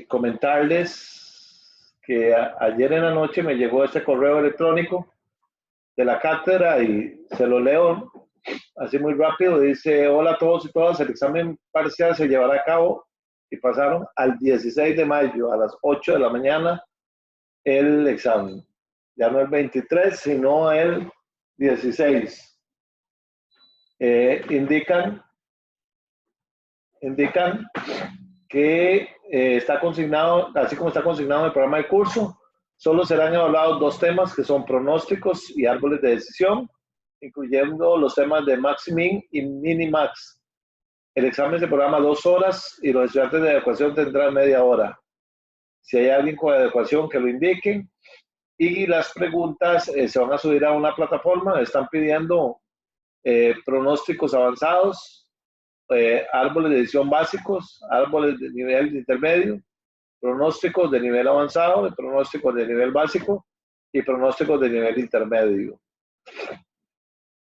comentarles que ayer en la noche me llegó este correo electrónico de la cátedra y se lo leo así muy rápido. Dice: hola a todos y todas, el examen parcial se llevará a cabo y pasaron al 16 de mayo a las 8 de la mañana el examen. Ya no el 23, sino el 16. Indican que está consignado, así como está consignado en el programa de curso, solo serán evaluados dos temas que son pronósticos y árboles de decisión, incluyendo los temas de Max-Min y Minimax. El examen se programa 2 horas y los estudiantes de adecuación tendrán media hora. Si hay alguien con adecuación, que lo indique. Y las preguntas se van a subir a una plataforma. Están pidiendo pronósticos avanzados, árboles de decisión básicos, árboles de nivel intermedio, pronósticos de nivel avanzado, pronósticos de nivel básico y pronósticos de nivel intermedio.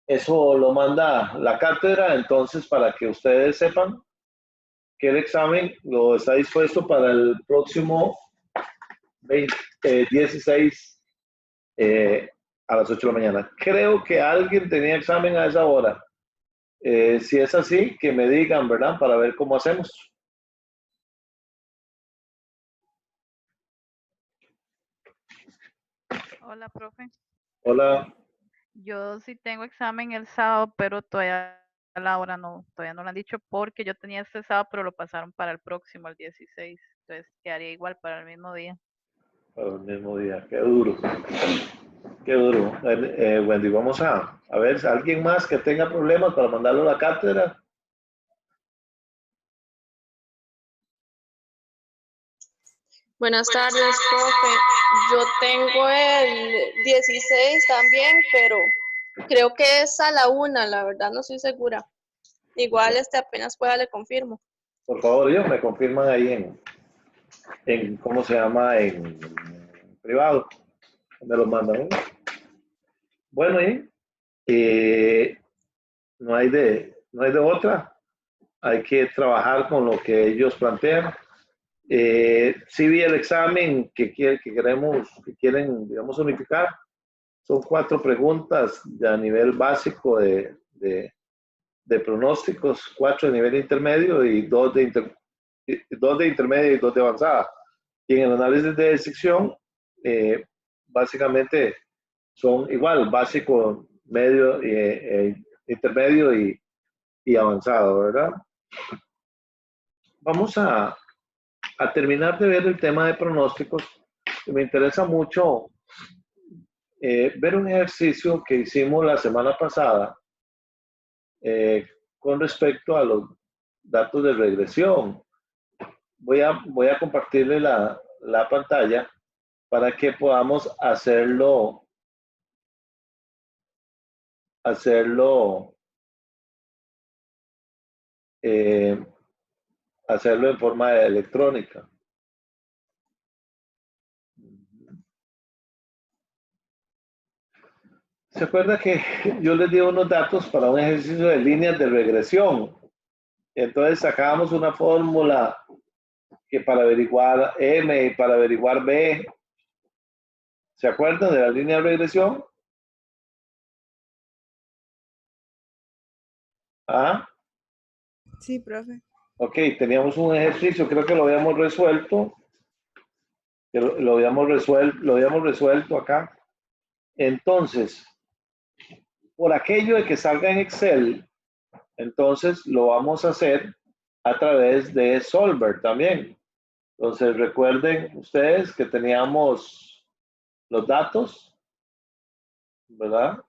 Eso lo manda la cátedra, entonces, para que ustedes sepan que el examen lo está dispuesto para el próximo 16 a las 8 de la mañana. Creo que alguien tenía examen a esa hora. Si es así, que me digan, ¿verdad? Para ver cómo hacemos. Hola, profe. Hola. Yo sí tengo examen el sábado, pero todavía la hora todavía no lo han dicho porque yo tenía este sábado, pero lo pasaron para el próximo, el 16. Entonces quedaría igual para el mismo día. Para el mismo día. Qué duro. Qué duro. Wendy, vamos a ver si alguien más que tenga problemas para mandarlo a la cátedra. Buenas tardes, profe. Yo tengo el 16 también, pero creo que es a la 1, la verdad no estoy segura. Igual apenas pueda le confirmo. Por favor, ellos me confirman ahí en ¿cómo se llama? En privado. Me lo mandan. Bueno, no hay de otra. Hay que trabajar con lo que ellos plantean. Sí vi el examen que quieren, digamos, unificar. Son 4 preguntas a nivel básico de pronósticos, 4 de nivel intermedio y 2 de intermedio y 2 de avanzada. Y en el análisis de sección, básicamente son igual, básico, medio, intermedio y avanzado, ¿verdad? Vamos a terminar de ver el tema de pronósticos. Me interesa mucho ver un ejercicio que hicimos la semana pasada con respecto a los datos de regresión. Voy a compartirle la pantalla para que podamos hacerlo en forma electrónica. ¿Se acuerda que yo les di unos datos para un ejercicio de líneas de regresión? Entonces sacábamos una fórmula que para averiguar M y para averiguar B. ¿Se acuerdan de la línea de regresión? ¿Ah? Sí, profe. Ok, teníamos un ejercicio, creo que lo habíamos resuelto. Lo habíamos resuelto acá. Entonces, por aquello de que salga en Excel, entonces lo vamos a hacer a través de Solver también. Entonces, recuerden ustedes que teníamos los datos, ¿verdad?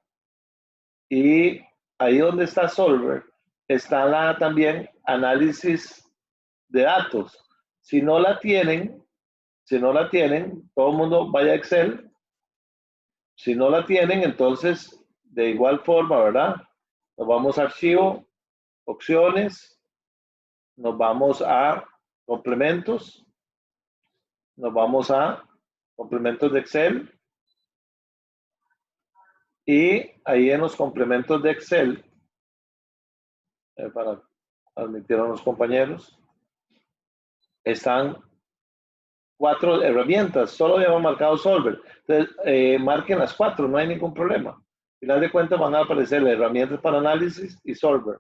Y ahí donde está Solver, está también análisis de datos. Si no la tienen, todo el mundo vaya a Excel. Si no la tienen, entonces, de igual forma, ¿verdad? Nos vamos a archivo, opciones, nos vamos a complementos, nos vamos a complementos de Excel. Y ahí en los complementos de Excel, para admitir a los compañeros, están 4 herramientas, solo habíamos marcado Solver. Entonces, marquen las 4, no hay ningún problema. Al final de cuentas van a aparecer las herramientas para análisis y Solver.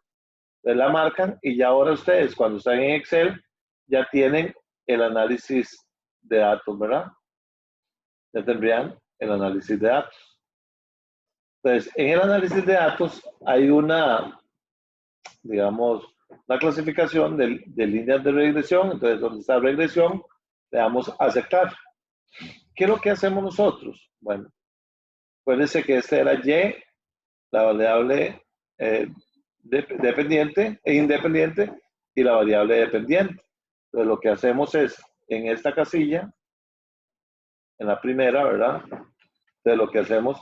Entonces la marcan y ya ahora ustedes, cuando están en Excel, ya tienen el análisis de datos, ¿verdad? Ya tendrían el análisis de datos. Entonces, en el análisis de datos hay una, digamos, una clasificación de líneas de regresión. Entonces, donde está regresión, le damos a aceptar. ¿Qué es lo que hacemos nosotros? Bueno, acuérdense que esta era Y, la variable dependiente e independiente, y la variable dependiente. Entonces, lo que hacemos es, en esta casilla, en la primera, ¿verdad? Entonces, lo que hacemos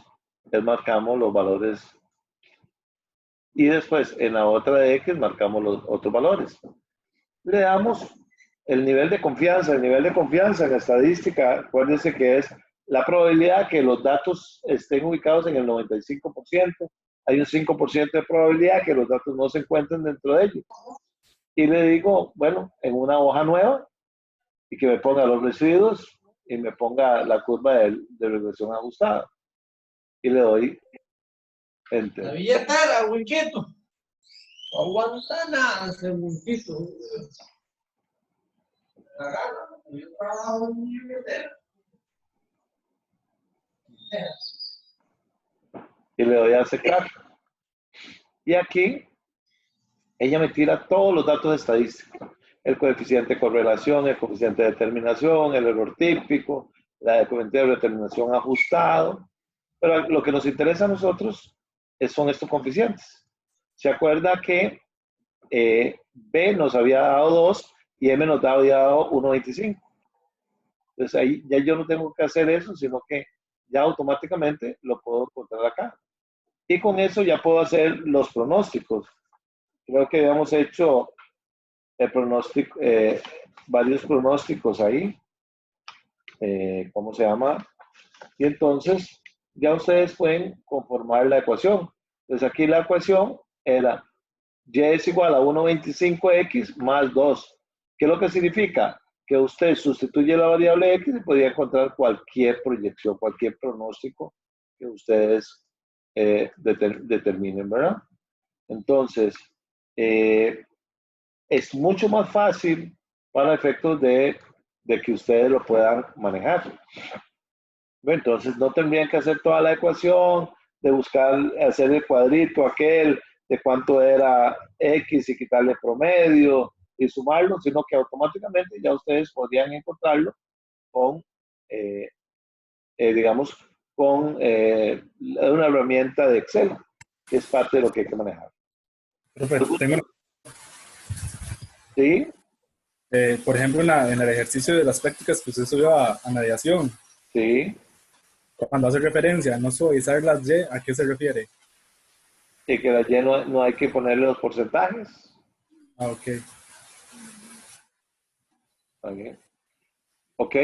es marcamos los valores. Y después, en la otra de X, marcamos los otros valores. Le damos el nivel de confianza. El nivel de confianza en la estadística, acuérdense que es la probabilidad que los datos estén ubicados en el 95%. Hay un 5% de probabilidad que los datos no se encuentren dentro de ellos. Y le digo, bueno, en una hoja nueva, y que me ponga los residuos y me ponga la curva de regresión ajustada. Y le doy Enter. La billetera, Winquito. Aguanta nada, segundito. Agarra, yo trabajo en mi billetera. Y le doy a aceptar. Y aquí, ella me tira todos los datos estadísticos. El coeficiente de correlación, el coeficiente de determinación, el error típico, la coeficiente de determinación ajustado. Pero lo que nos interesa a nosotros son estos coeficientes. ¿Se acuerda que B nos había dado 2 y M nos había dado 1.25? Entonces ahí ya yo no tengo que hacer eso, sino que ya automáticamente lo puedo encontrar acá. Y con eso ya puedo hacer los pronósticos. Creo que habíamos hecho el pronóstico, varios pronósticos ahí. ¿Cómo se llama? Y entonces ya ustedes pueden conformar la ecuación. Entonces aquí la ecuación era Y es igual a 1.25x más 2. ¿Qué es lo que significa? Que usted sustituye la variable x y podría encontrar cualquier proyección, cualquier pronóstico que ustedes determinen, ¿verdad? Entonces, es mucho más fácil para efectos de que ustedes lo puedan manejar. Entonces, no tendrían que hacer toda la ecuación, de buscar, hacer el cuadrito aquel, de cuánto era X y quitarle promedio y sumarlo, sino que automáticamente ya ustedes podrían encontrarlo con, digamos, con una herramienta de Excel, que es parte de lo que hay que manejar. ¿Sí? Por ejemplo, en el ejercicio de las prácticas que usted subió a mediación, Sí. cuando hace referencia a no suavizar las Y, ¿a qué se refiere? Y que la Y no hay que ponerle los porcentajes. Ah, ok. Okay. Ok.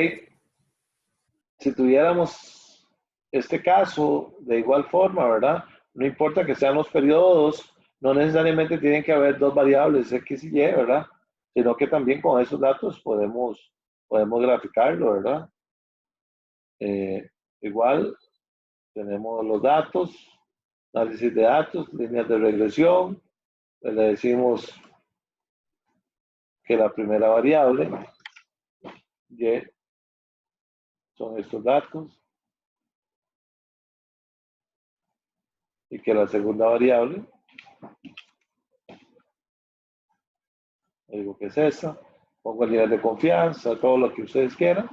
Si tuviéramos este caso de igual forma, ¿verdad? No importa que sean los periodos, no necesariamente tienen que haber dos variables X y Y, ¿verdad? Sino que también con esos datos podemos graficarlo, ¿verdad? Igual tenemos los datos, análisis de datos, líneas de regresión. Le decimos que la primera variable Y son estos datos y que la segunda variable, digo que es esa, pongo el nivel de confianza, todo lo que ustedes quieran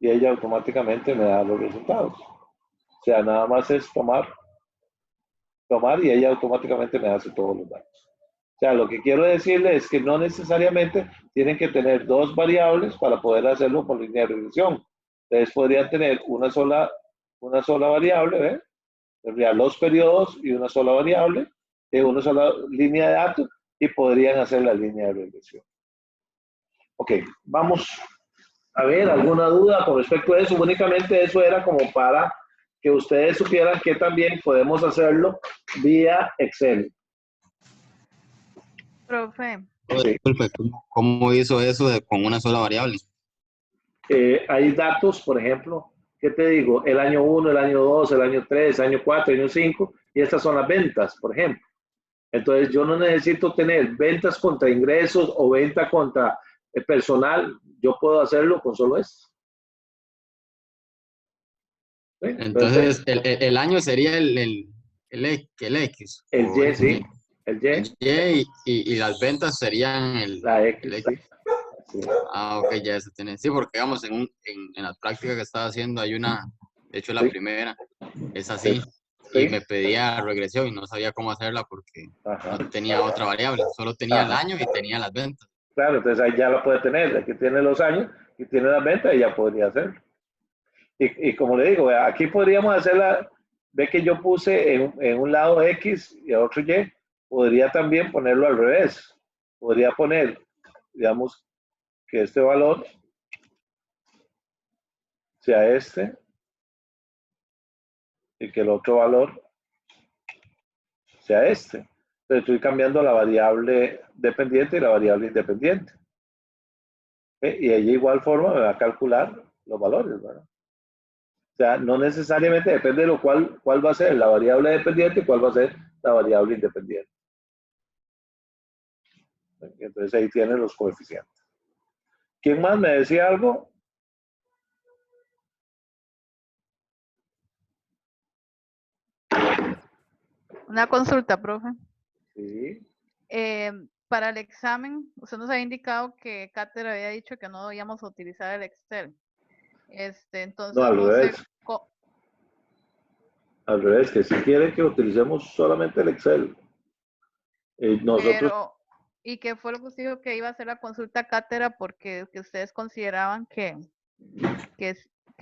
y ella automáticamente me da los resultados. O sea, nada más es tomar y ella automáticamente me hace todos los datos. O sea, lo que quiero decirle es que no necesariamente tienen que tener dos variables para poder hacerlo por línea de regresión. Ustedes podrían tener una sola variable, ¿ven? Tendrían los periodos y una sola variable, una sola línea de datos y podrían hacer la línea de regresión. Ok, vamos a ver, ¿alguna duda con respecto a eso? Únicamente eso era como para que ustedes supieran que también podemos hacerlo vía Excel. Profe, Sí. Disculpe, ¿cómo hizo eso con una sola variable? hay datos, por ejemplo, ¿qué te digo? El año 1, el año 2, el año 3, el año 4, el año 5, y estas son las ventas, por ejemplo. Entonces, yo no necesito tener ventas contra ingresos o venta contra personal. Yo puedo hacerlo con solo esto. ¿Sí? Entonces, el año sería el X. El o Y, sí. El Y. Y y las ventas serían La el X, X. sí. Sí. Ah, ok, ya se tiene. Sí, porque digamos, en las prácticas que estaba haciendo hay una, de hecho la Sí. primera, es así. Sí. Y me pedía regresión y no sabía cómo hacerla porque Ajá. no tenía otra variable, solo tenía el Ajá. año y tenía las ventas. Claro, entonces ahí ya lo puede tener. Aquí tiene los años y tiene las ventas y ya podría hacerlo. Y como le digo, aquí podríamos hacerla, ve que yo puse en un lado X y a otro Y, podría también ponerlo al revés. Podría poner, digamos, que este valor sea este y que el otro valor sea este. Entonces estoy cambiando la variable dependiente y la variable independiente. Y ella igual forma me va a calcular los valores, ¿verdad? O sea, no necesariamente depende de lo cual va a ser la variable dependiente y cuál va a ser la variable independiente. Entonces ahí tienen los coeficientes. ¿Quién más me decía algo? Una consulta, profe. Sí. Para el examen, usted nos había indicado que Cáter había dicho que no debíamos utilizar el Excel. Entonces No, al no sé. revés. Al revés, que si quiere que utilicemos solamente el Excel. Nosotros, Pero, ¿y qué fue lo que usted dijo que iba a hacer la consulta cátedra porque que ustedes consideraban que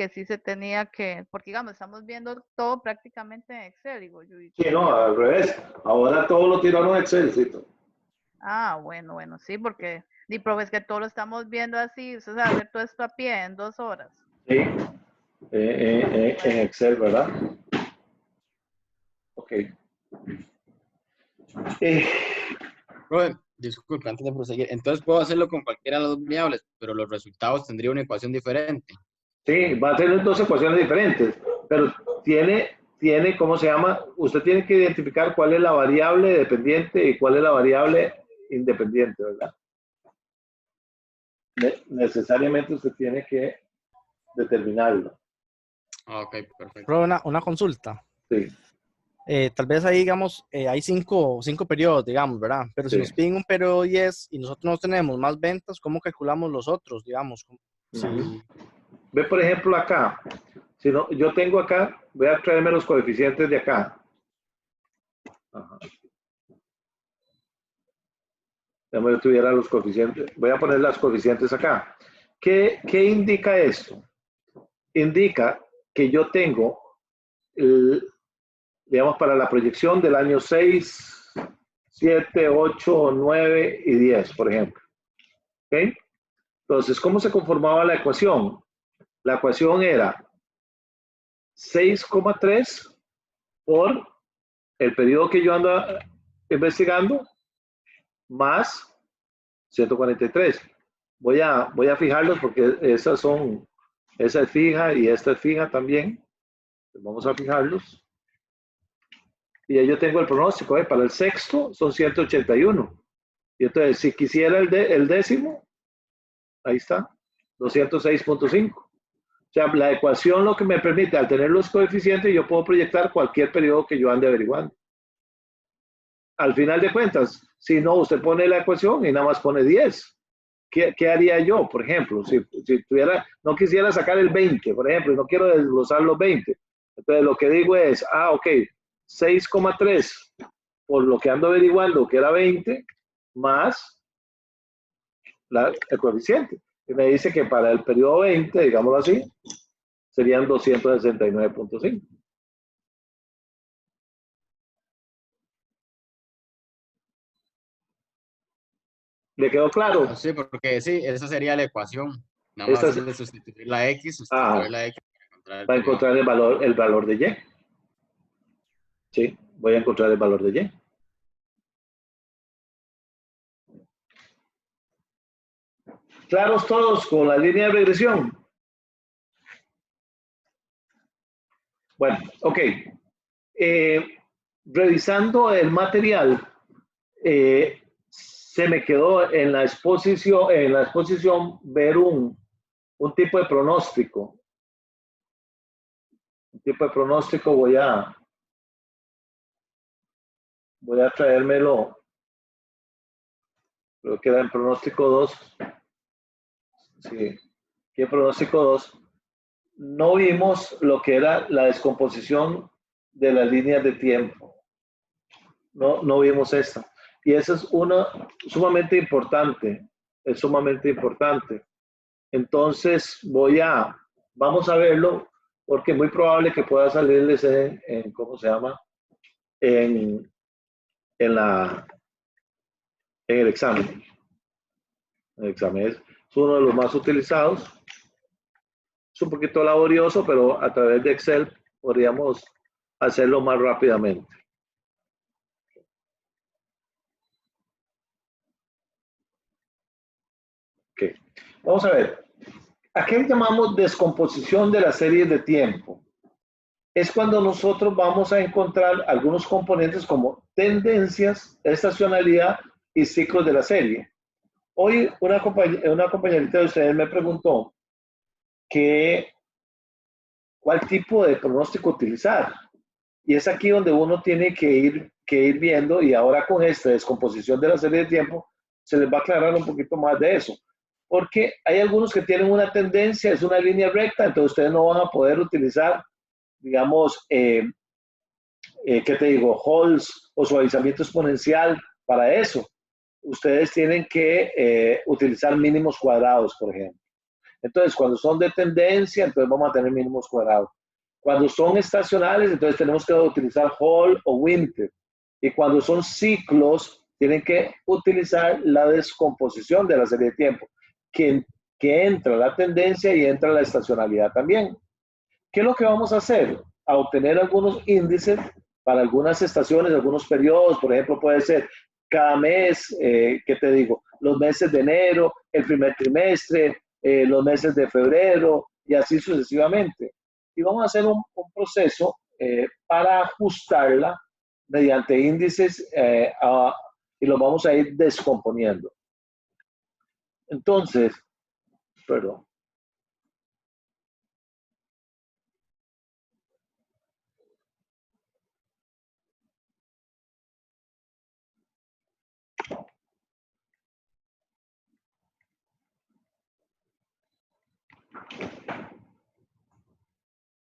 sí se tenía que, porque digamos, estamos viendo todo prácticamente en Excel, digo yo. sí, no, al revés. Ahora todo lo tiraron a Excelcito. Ah, bueno, sí, porque, profe, es que todo lo estamos viendo así, usted sabe hacer todo esto a pie en 2 horas. Sí, en Excel, ¿verdad? Ok. Profe, disculpe, antes de proseguir, entonces puedo hacerlo con cualquiera de las dos variables, pero los resultados tendrían una ecuación diferente. Sí, va a tener dos ecuaciones diferentes, pero tiene, ¿cómo se llama? Usted tiene que identificar cuál es la variable dependiente y cuál es la variable independiente, ¿verdad? Necesariamente usted tiene que determinarlo. Ok, perfecto. Pero una consulta. Sí, Tal vez ahí, digamos, hay cinco periodos, digamos, ¿verdad? Pero si sí. nos piden un periodo 10 y nosotros no tenemos más ventas, ¿cómo calculamos los otros, digamos? Si, Ve, por ejemplo, acá. Si no, yo tengo acá, voy a traerme los coeficientes de acá. Ajá. Ya yo tuviera los coeficientes. Voy a poner las coeficientes acá. ¿Qué indica esto? Indica que yo tengo, digamos, para la proyección del año 6, 7, 8, 9 y 10, por ejemplo. ¿Ok? Entonces, ¿cómo se conformaba la ecuación? La ecuación era 6,3 por el periodo que yo ando investigando más 143. Voy a fijarlos porque esa es fija y esta es fija también. Vamos a fijarlos. Y ahí yo tengo el pronóstico, para el sexto son 181. Y entonces, si quisiera el décimo, ahí está, 206.5. O sea, la ecuación lo que me permite, al tener los coeficientes, yo puedo proyectar cualquier periodo que yo ande averiguando. Al final de cuentas, si no, usted pone la ecuación y nada más pone 10. ¿Qué haría yo, por ejemplo? Si no quisiera sacar el 20, por ejemplo, y no quiero desglosar los 20. Entonces, lo que digo es, ok, 6,3 por lo que ando averiguando, que era 20, más el coeficiente. Y me dice que para el periodo 20, digámoslo así, serían 269.5. ¿Le quedó claro? Sí, porque sí, esa sería la ecuación. Nada más es de sustituir la X, sustituir la X para encontrar el va a periodo. encontrar el valor de Y. Sí, voy a encontrar el valor de Y. ¿Claros todos con la línea de regresión? Bueno, ok. Revisando el material, se me quedó en la exposición ver un tipo de pronóstico. Un tipo de pronóstico voy a traérmelo. Creo que era en pronóstico 2. Sí, que en pronóstico 2 no vimos lo que era la descomposición de las líneas de tiempo. No vimos esta. Y eso es una sumamente importante. Es sumamente importante. Entonces vamos a verlo porque es muy probable que pueda salirles ¿cómo se llama? En el examen. El examen es uno de los más utilizados. Es un poquito laborioso, pero a través de Excel podríamos hacerlo más rápidamente. Ok. Vamos a ver. ¿A qué llamamos descomposición de las series de tiempo? Es cuando nosotros vamos a encontrar algunos componentes como tendencias, estacionalidad y ciclos de la serie. Hoy una compañerita de ustedes me preguntó cuál tipo de pronóstico utilizar. Y es aquí donde uno tiene que ir viendo, y ahora con esta descomposición de la serie de tiempo, se les va a aclarar un poquito más de eso. Porque hay algunos que tienen una tendencia, es una línea recta, entonces ustedes no van a poder utilizar, digamos, ¿qué te digo? Halls o suavizamiento exponencial para eso. Ustedes tienen que utilizar mínimos cuadrados, por ejemplo. Entonces, cuando son de tendencia, entonces vamos a tener mínimos cuadrados. Cuando son estacionales, entonces tenemos que utilizar Hall o Winter. Y cuando son ciclos, tienen que utilizar la descomposición de la serie de tiempo, que entra la tendencia y entra la estacionalidad también. ¿Qué es lo que vamos a hacer? A obtener algunos índices para algunas estaciones, algunos periodos, por ejemplo, puede ser cada mes, ¿qué te digo? Los meses de enero, el primer trimestre, los meses de febrero y así sucesivamente. Y vamos a hacer un proceso para ajustarla mediante índices y lo vamos a ir descomponiendo. Entonces, perdón.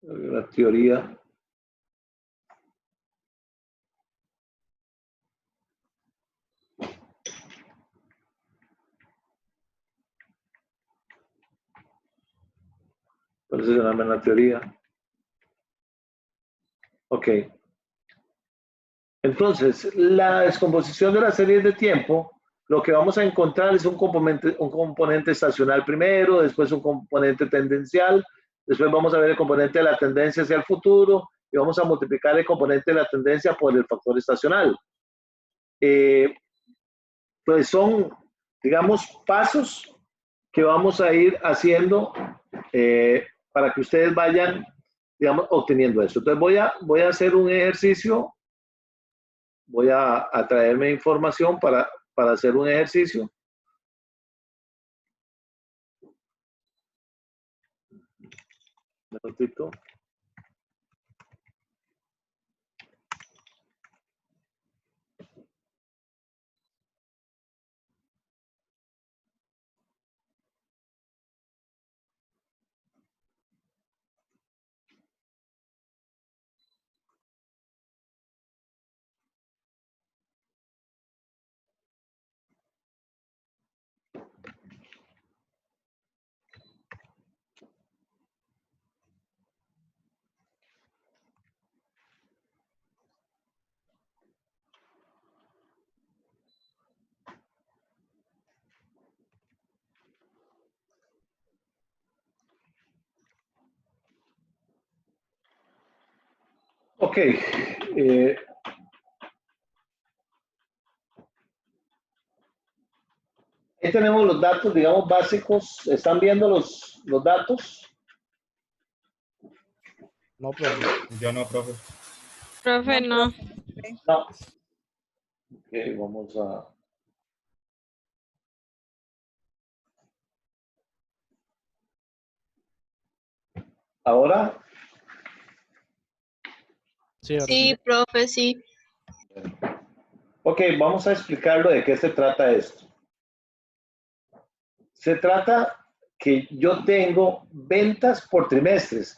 La teoría. Parece que no la teoría. Ok. Entonces, la descomposición de las series de tiempo, lo que vamos a encontrar es un componente estacional primero, después un componente tendencial, después vamos a ver el componente de la tendencia hacia el futuro y vamos a multiplicar el componente de la tendencia por el factor estacional. Pues son, digamos, pasos que vamos a ir haciendo para que ustedes vayan, digamos, obteniendo eso. Entonces voy a hacer un ejercicio. Voy a traerme información para hacer un ejercicio. Un minutito. Ok. Ahí tenemos los datos, digamos, básicos. ¿Están viendo los datos? No, profe. Yo no, profe. Profe, no. No. Ok, vamos a... Ahora, Sí, ahora sí. Sí, profe, sí. ok, vamos a explicarlo de qué se trata esto. Se trata que yo tengo ventas por trimestres.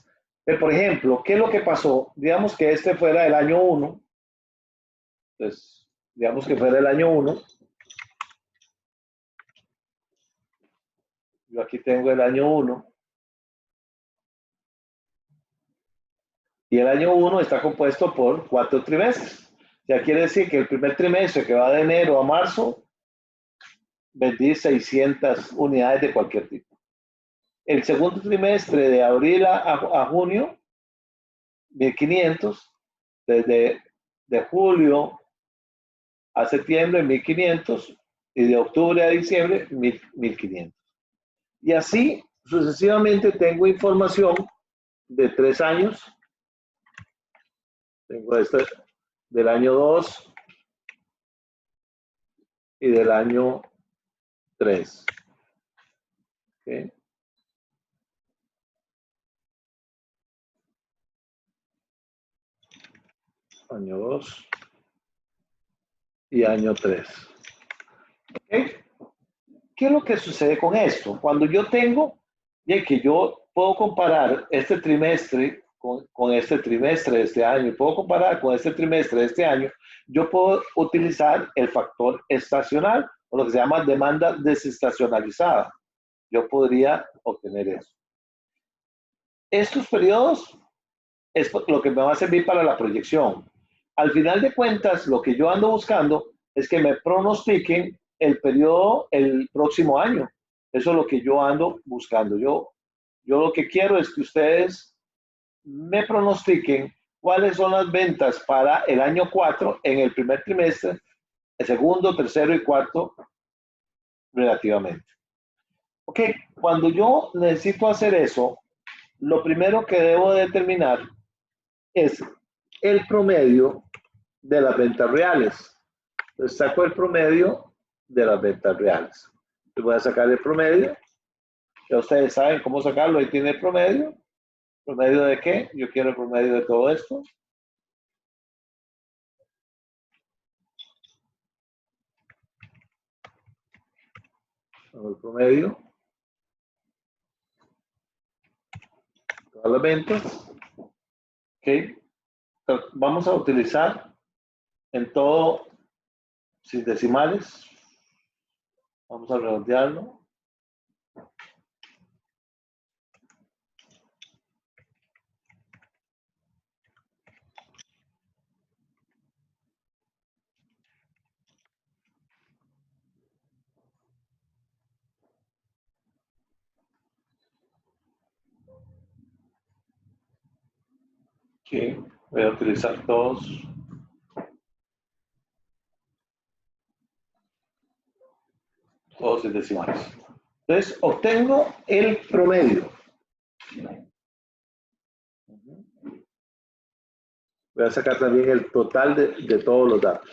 Por ejemplo, ¿qué es lo que pasó? Digamos que este fuera el año 1. Entonces, digamos que fuera el año 1. Yo aquí tengo el año 1. Y el año 1 está compuesto por 4 trimestres. Ya quiere decir que el primer trimestre, que va de enero a marzo, vendí 600 unidades de cualquier tipo. El segundo trimestre, de abril a junio, 1500. Desde de julio a septiembre, 1500. Y de octubre a diciembre, 1500. Y así sucesivamente tengo información de 3 años. Tengo este del año 2 y del año 3. ¿Okay? Año 2 y año 3. ¿Okay? ¿Qué es lo que sucede con esto? Cuando yo tengo, ya que yo puedo comparar este trimestre con este trimestre de este año, y puedo comparar con este trimestre de este año, yo puedo utilizar el factor estacional, o lo que se llama demanda desestacionalizada. Yo podría obtener eso. Estos periodos es lo que me va a servir para la proyección. Al final de cuentas, lo que yo ando buscando es que me pronostiquen el periodo el próximo año. Eso es lo que yo ando buscando. Yo lo que quiero es que ustedes me pronostiquen cuáles son las ventas para el año 4 en el primer trimestre, el segundo, tercero y cuarto relativamente. Ok, cuando yo necesito hacer eso, lo primero que debo determinar es el promedio de las ventas reales. Entonces saco el promedio de las ventas reales. Entonces voy a sacar el promedio. Ya ustedes saben cómo sacarlo. Ahí tiene el promedio. ¿Promedio de qué? Yo quiero el promedio de todo esto. Hago el promedio. Todas las ventas. Ok. Entonces, vamos a utilizar en todo sin decimales. Vamos a redondearlo. Ok. Voy a utilizar todos. Todos sin decimales. Entonces, obtengo el promedio. Voy a sacar también el total de todos los datos.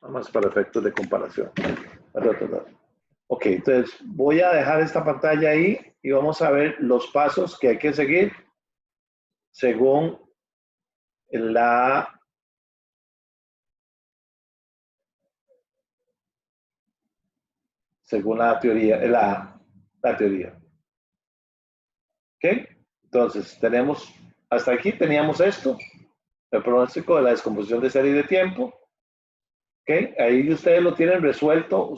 Nada más para efectos de comparación. Ok, entonces voy a dejar esta pantalla ahí y vamos a ver los pasos que hay que seguir según la teoría, la teoría. ¿Ok? Entonces, tenemos, hasta aquí teníamos esto, el pronóstico de la descomposición de serie de tiempo. ¿Ok? Ahí ustedes lo tienen resuelto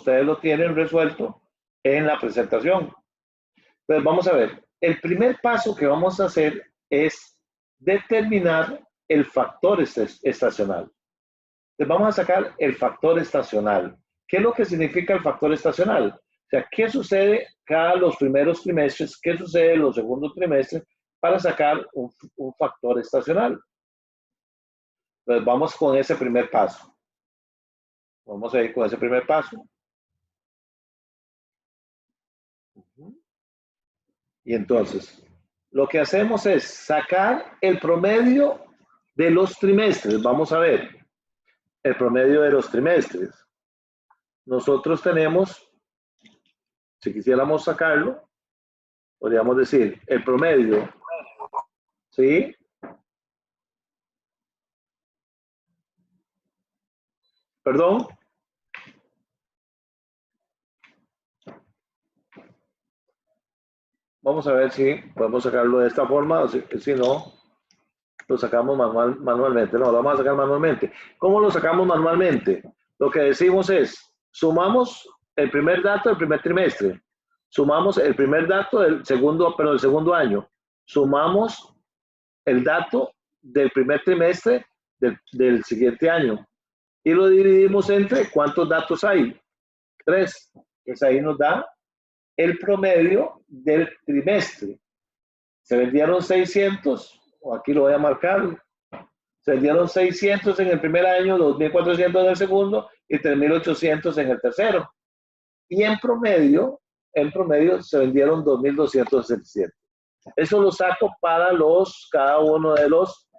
en la presentación. Entonces, vamos a ver. El primer paso que vamos a hacer es determinar el factor estacional. Entonces, vamos a sacar el factor estacional. ¿Qué es lo que significa el factor estacional? O sea, ¿qué sucede cada los primeros trimestres? ¿Qué sucede en los segundos trimestres para sacar un factor estacional? Entonces, vamos con ese primer paso. Vamos a ir con ese primer paso. Y entonces, lo que hacemos es sacar el promedio de los trimestres. Vamos a ver, el promedio de los trimestres. Nosotros tenemos, si quisiéramos sacarlo, podríamos decir el promedio, ¿sí? Perdón. Vamos a ver si podemos sacarlo de esta forma, o si no, lo sacamos manualmente. No, lo vamos a sacar manualmente. ¿Cómo lo sacamos manualmente? Lo que decimos es, sumamos el primer dato del primer trimestre, sumamos el primer dato del segundo año, sumamos el dato del primer trimestre del siguiente año y lo dividimos entre cuántos datos hay. 3. Pues ahí nos da el promedio del trimestre. Se vendieron 600, o aquí lo voy a marcar, se vendieron 600 en el primer año, 2.400 en el segundo y 3.800 en el tercero. Y en promedio se vendieron 2.267. Eso lo saco para cada uno de los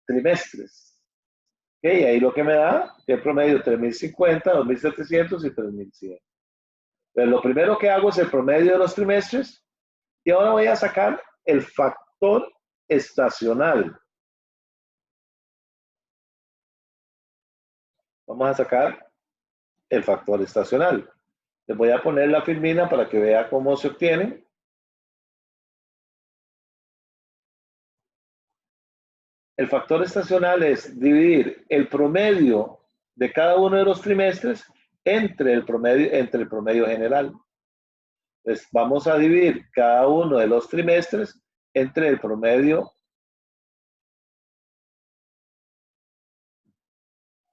trimestres. Okay, ahí lo que me da, que el promedio 3.050, 2.700 y 3.100. Pero lo primero que hago es el promedio de los trimestres y ahora voy a sacar el factor estacional. Vamos a sacar el factor estacional. Les voy a poner la filmina para que vea cómo se obtiene. El factor estacional es dividir el promedio de cada uno de los trimestres entre el promedio general. Entonces, vamos a dividir cada uno de los trimestres entre el promedio.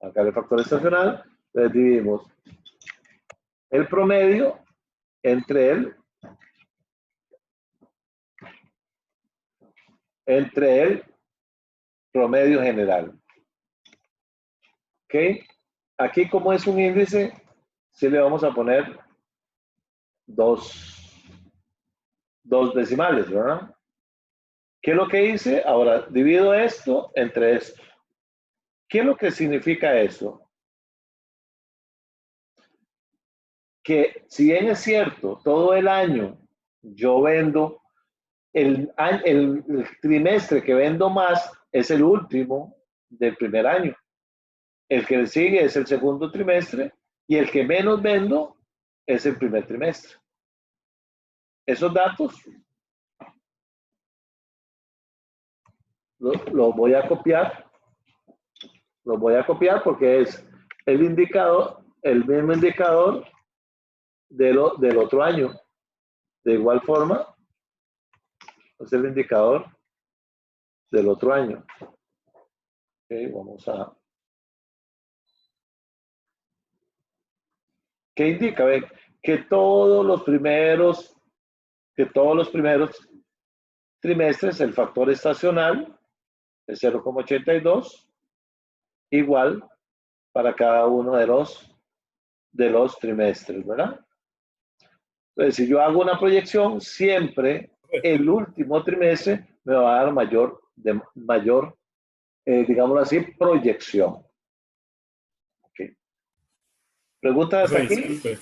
Acá el factor estacional, entonces dividimos el promedio entre el promedio general. ¿Ok? Aquí, como es un índice, sí le vamos a poner dos decimales, ¿verdad? ¿Qué es lo que hice? Ahora, divido esto entre esto. ¿Qué es lo que significa eso? Que si bien es cierto, todo el año yo vendo, el trimestre que vendo más es el último del primer año. El que sigue es el segundo trimestre y el que menos vendo es el primer trimestre. Esos datos los voy a copiar. Los voy a copiar porque es el indicador, el mismo indicador del otro año. De igual forma, es el indicador del otro año. Okay, vamos a... ¿Qué indica? Ven, que todos los primeros trimestres el factor estacional es 0,82 igual para cada uno de los trimestres, ¿verdad? Entonces, si yo hago una proyección, siempre el último trimestre me va a dar mayor digámoslo así, proyección. Okay. ¿Preguntas hasta aquí? Disculpe.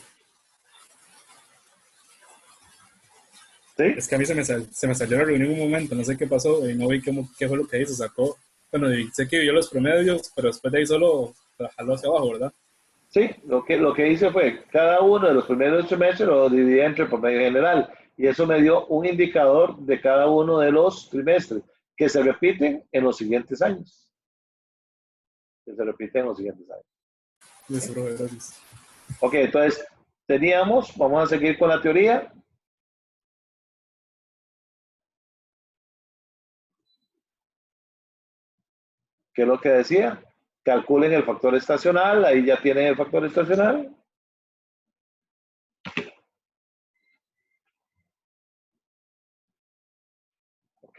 ¿Sí? Es que a mí se me salió la reunión un momento, no sé qué pasó y no vi qué fue lo que hizo, sacó. Bueno, y sé que vio los promedios, pero después de ahí solo jaló hacia abajo, ¿verdad? Sí, lo que hice fue, cada uno de los primeros 8 meses lo dividí entre el promedio general y eso me dio un indicador de cada uno de los trimestres que se repiten en los siguientes años. Listo, profe, gracias. Ok, entonces vamos a seguir con la teoría. ¿Qué es lo que decía? Calculen el factor estacional, ahí ya tienen el factor estacional. ¿Ok?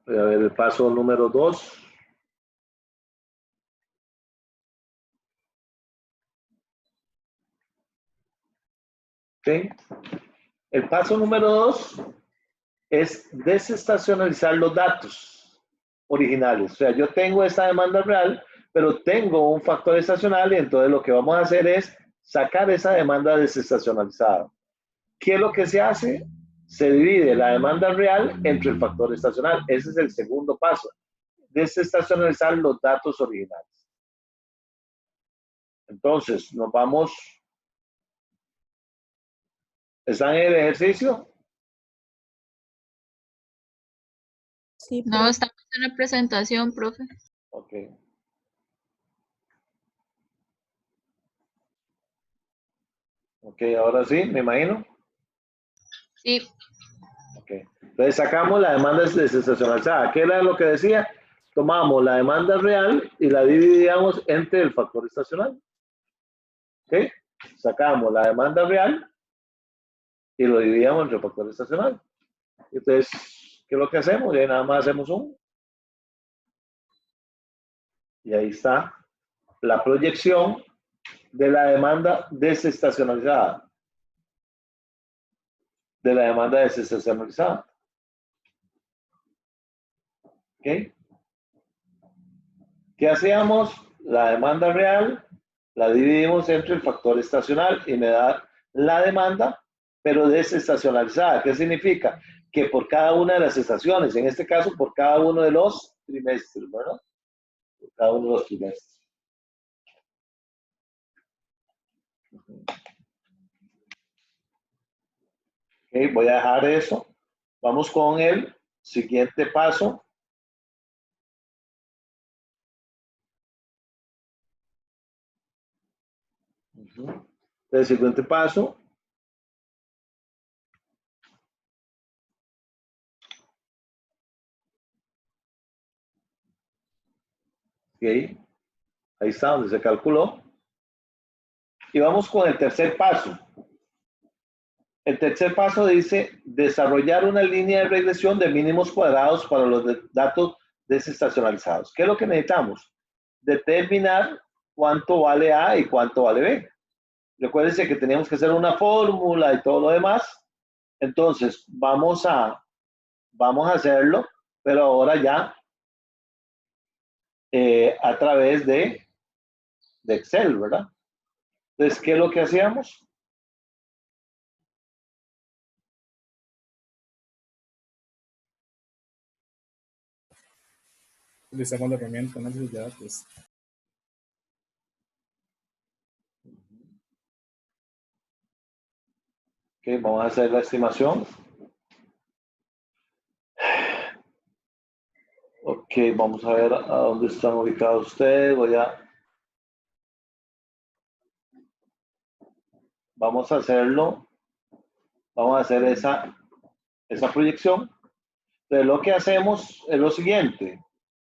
Voy a ver el paso número 2. ¿Sí? El paso número 2 es desestacionalizar los datos originales. O sea, yo tengo esta demanda real, pero tengo un factor estacional y entonces lo que vamos a hacer es sacar esa demanda desestacionalizada. ¿Qué es lo que se hace? Se divide la demanda real entre el factor estacional. Ese es el segundo paso. Desestacionalizar los datos originales. Entonces, nos vamos. ¿Están en el ejercicio? Sí, No, profe. estamos en la presentación, profe. Ok. Ok, ahora sí, me imagino. Sí, Ok. Entonces sacamos la demanda desestacionalizada. ¿Qué era lo que decía? Tomamos la demanda real y la dividíamos entre el factor estacional. ¿Ok? Sacamos la demanda real y lo dividíamos entre el factor estacional. Entonces, ¿qué es lo que hacemos? Y ahí nada más hacemos un. Y ahí está la proyección de la demanda desestacionalizada. De la demanda desestacionalizada. ¿Ok? ¿Qué hacíamos? La demanda real la dividimos entre el factor estacional y me da la demanda, pero desestacionalizada. ¿Qué significa? Que por cada una de las estaciones, en este caso por cada uno de los trimestres, ¿verdad? Por cada uno de los trimestres. Ok, voy a dejar eso. Vamos con el siguiente paso. El siguiente paso. Ok, ahí está donde se calculó. Y vamos con el tercer paso. El tercer paso dice desarrollar una línea de regresión de mínimos cuadrados para los datos desestacionalizados. ¿Qué es lo que necesitamos? Determinar cuánto vale A y cuánto vale B. Recuérdense que teníamos que hacer una fórmula y todo lo demás. Entonces, vamos a hacerlo, pero ahora ya a través de Excel, ¿verdad? Entonces, ¿qué es lo que hacíamos? Utilizamos la herramienta análisis de datos. Ok, vamos a hacer la estimación. Ok, vamos a ver a dónde están ubicados ustedes. Vamos a hacerlo. Vamos a hacer esa proyección. Entonces, lo que hacemos es lo siguiente.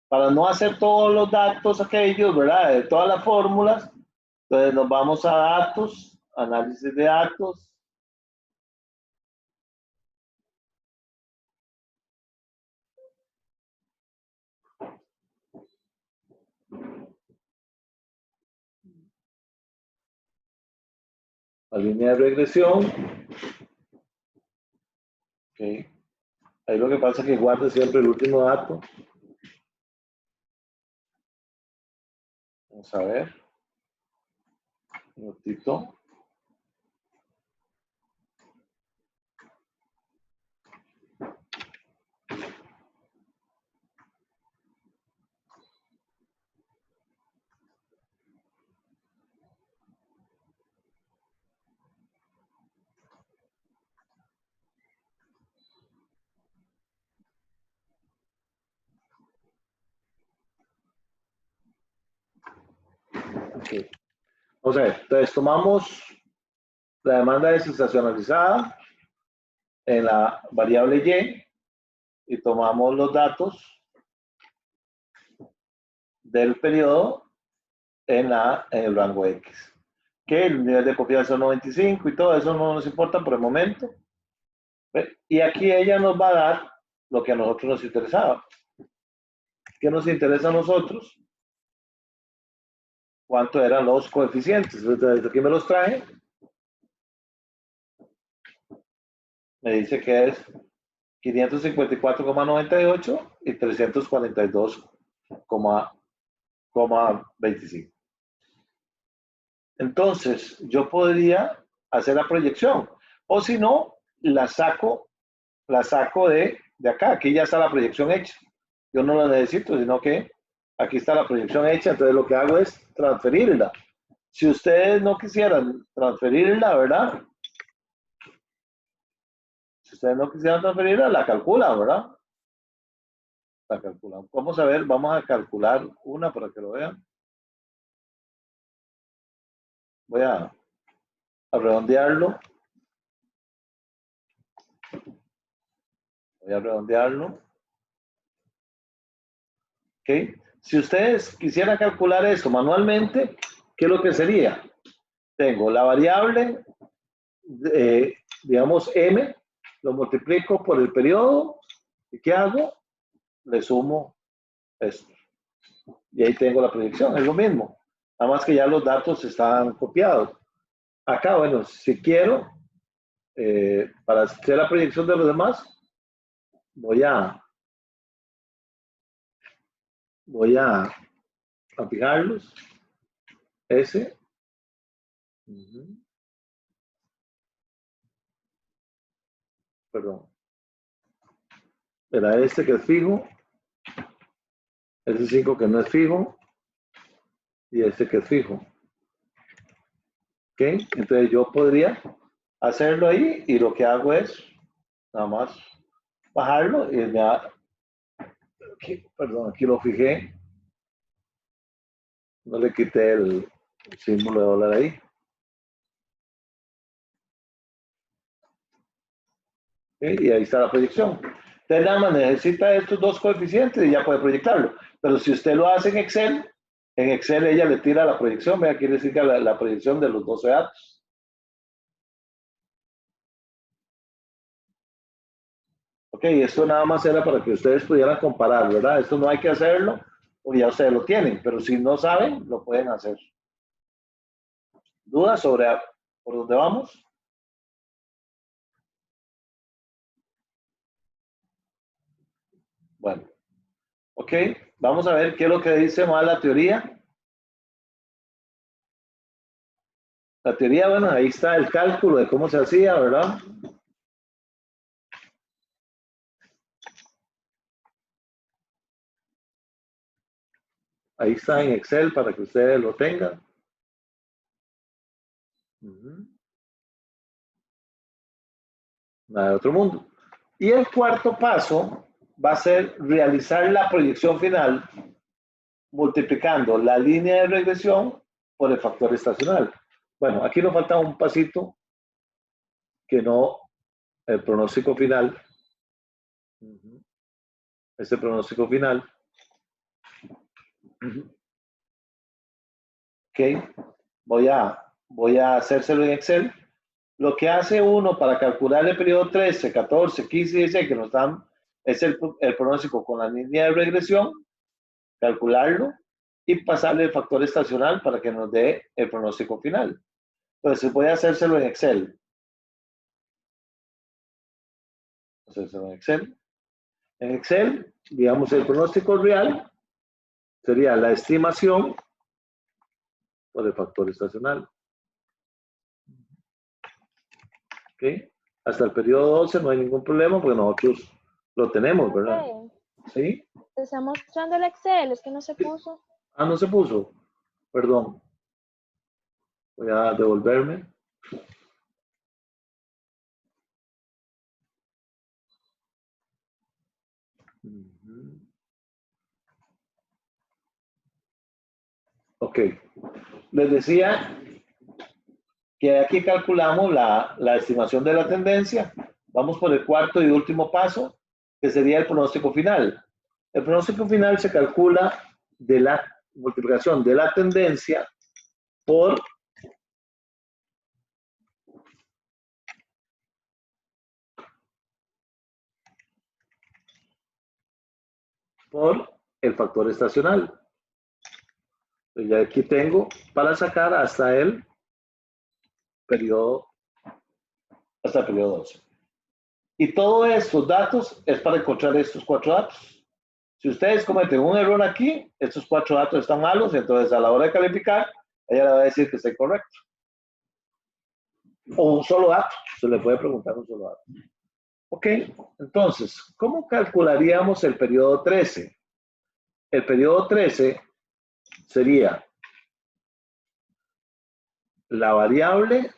Para no hacer todos los datos aquellos, ¿verdad? De todas las fórmulas, entonces nos vamos a datos, análisis de datos. La línea de regresión. Ok. Ahí lo que pasa es que guarde siempre el último dato. Vamos a ver. Un minutito. Okay. O sea, entonces tomamos la demanda desestacionalizada en la variable Y tomamos los datos del periodo en el rango X. Que el nivel de confianza es 95 y todo eso no nos importa por el momento. Y aquí ella nos va a dar lo que a nosotros nos interesaba. ¿Qué nos interesa a nosotros? ¿Cuánto eran los coeficientes? Entonces, aquí me los traje. me dice que es 554,98 y 342,25. Entonces, yo podría hacer la proyección. O si no, la saco de acá. Aquí ya está la proyección hecha. Yo no la necesito, sino que aquí está la proyección hecha. Entonces, lo que hago es transferirla. Si ustedes no quisieran transferirla, ¿verdad? Si ustedes no quisieran transferirla, la calculan, ¿verdad? La calculan. Vamos a ver, vamos a calcular una para que lo vean. Voy a redondearlo. Voy a redondearlo. ¿Ok? Si ustedes quisieran calcular esto manualmente, ¿qué es lo que sería? Tengo la variable, digamos, m, lo multiplico por el periodo. ¿Y qué hago? Le sumo esto. Y ahí tengo la proyección. Es lo mismo. Nada más que ya los datos están copiados. Acá, bueno, si quiero, para hacer la proyección de los demás, voy a fijarlos. S. Perdón. Era este que es fijo. Ese 5 que no es fijo. Y este que es fijo. ¿Ok? Entonces yo podría hacerlo ahí y lo que hago es nada más bajarlo y ya. Perdón, aquí lo fijé. No le quité el símbolo de dólar ahí. ¿Okay? Y ahí está la proyección. Usted nada más necesita estos dos coeficientes y ya puede proyectarlo. Pero si usted lo hace en Excel ella le tira la proyección. Vea, quiere decir que la proyección de los 12 datos. Ok, esto nada más era para que ustedes pudieran comparar, ¿verdad? Esto no hay que hacerlo, o ya ustedes lo tienen, pero si no saben, lo pueden hacer. ¿Dudas sobre por dónde vamos? Bueno, ok, vamos a ver qué es lo que dice más la teoría. La teoría, bueno, ahí está el cálculo de cómo se hacía, ¿verdad? Ahí está en Excel para que ustedes lo tengan. Nada de otro mundo. Y el cuarto paso va a ser realizar la proyección final multiplicando la línea de regresión por el factor estacional. Bueno, aquí nos falta un pasito que no, el pronóstico final. Este pronóstico final. Ok, voy a hacérselo en Excel. Lo que hace uno para calcular el periodo 13, 14, 15 y 16 que nos dan es el pronóstico con la línea de regresión, calcularlo y pasarle el factor estacional para que nos dé el pronóstico final. Entonces voy a hacérselo en Excel. Hacérselo en Excel. En Excel, digamos, el pronóstico real sería la estimación por el factor estacional. ¿Ok? Hasta el periodo 12 no hay ningún problema porque nosotros lo tenemos, ¿verdad? ¿Sí? Te está mostrando el Excel, es que no se puso. Ah, no se puso. Perdón. Voy a devolverme. Ok. Les decía que aquí calculamos la estimación de la tendencia. Vamos por el cuarto y último paso, que sería el pronóstico final. El pronóstico final se calcula de la multiplicación de la tendencia por el factor estacional. Entonces ya aquí tengo para sacar hasta el periodo 12. Y todos estos datos es para encontrar estos 4 datos. Si ustedes cometen un error aquí, estos 4 datos están malos, entonces a la hora de calificar, ella le va a decir que está incorrecto. O un solo dato, se le puede preguntar un solo dato. Ok, entonces, ¿cómo calcularíamos el periodo 13? El periodo 13 sería la variable,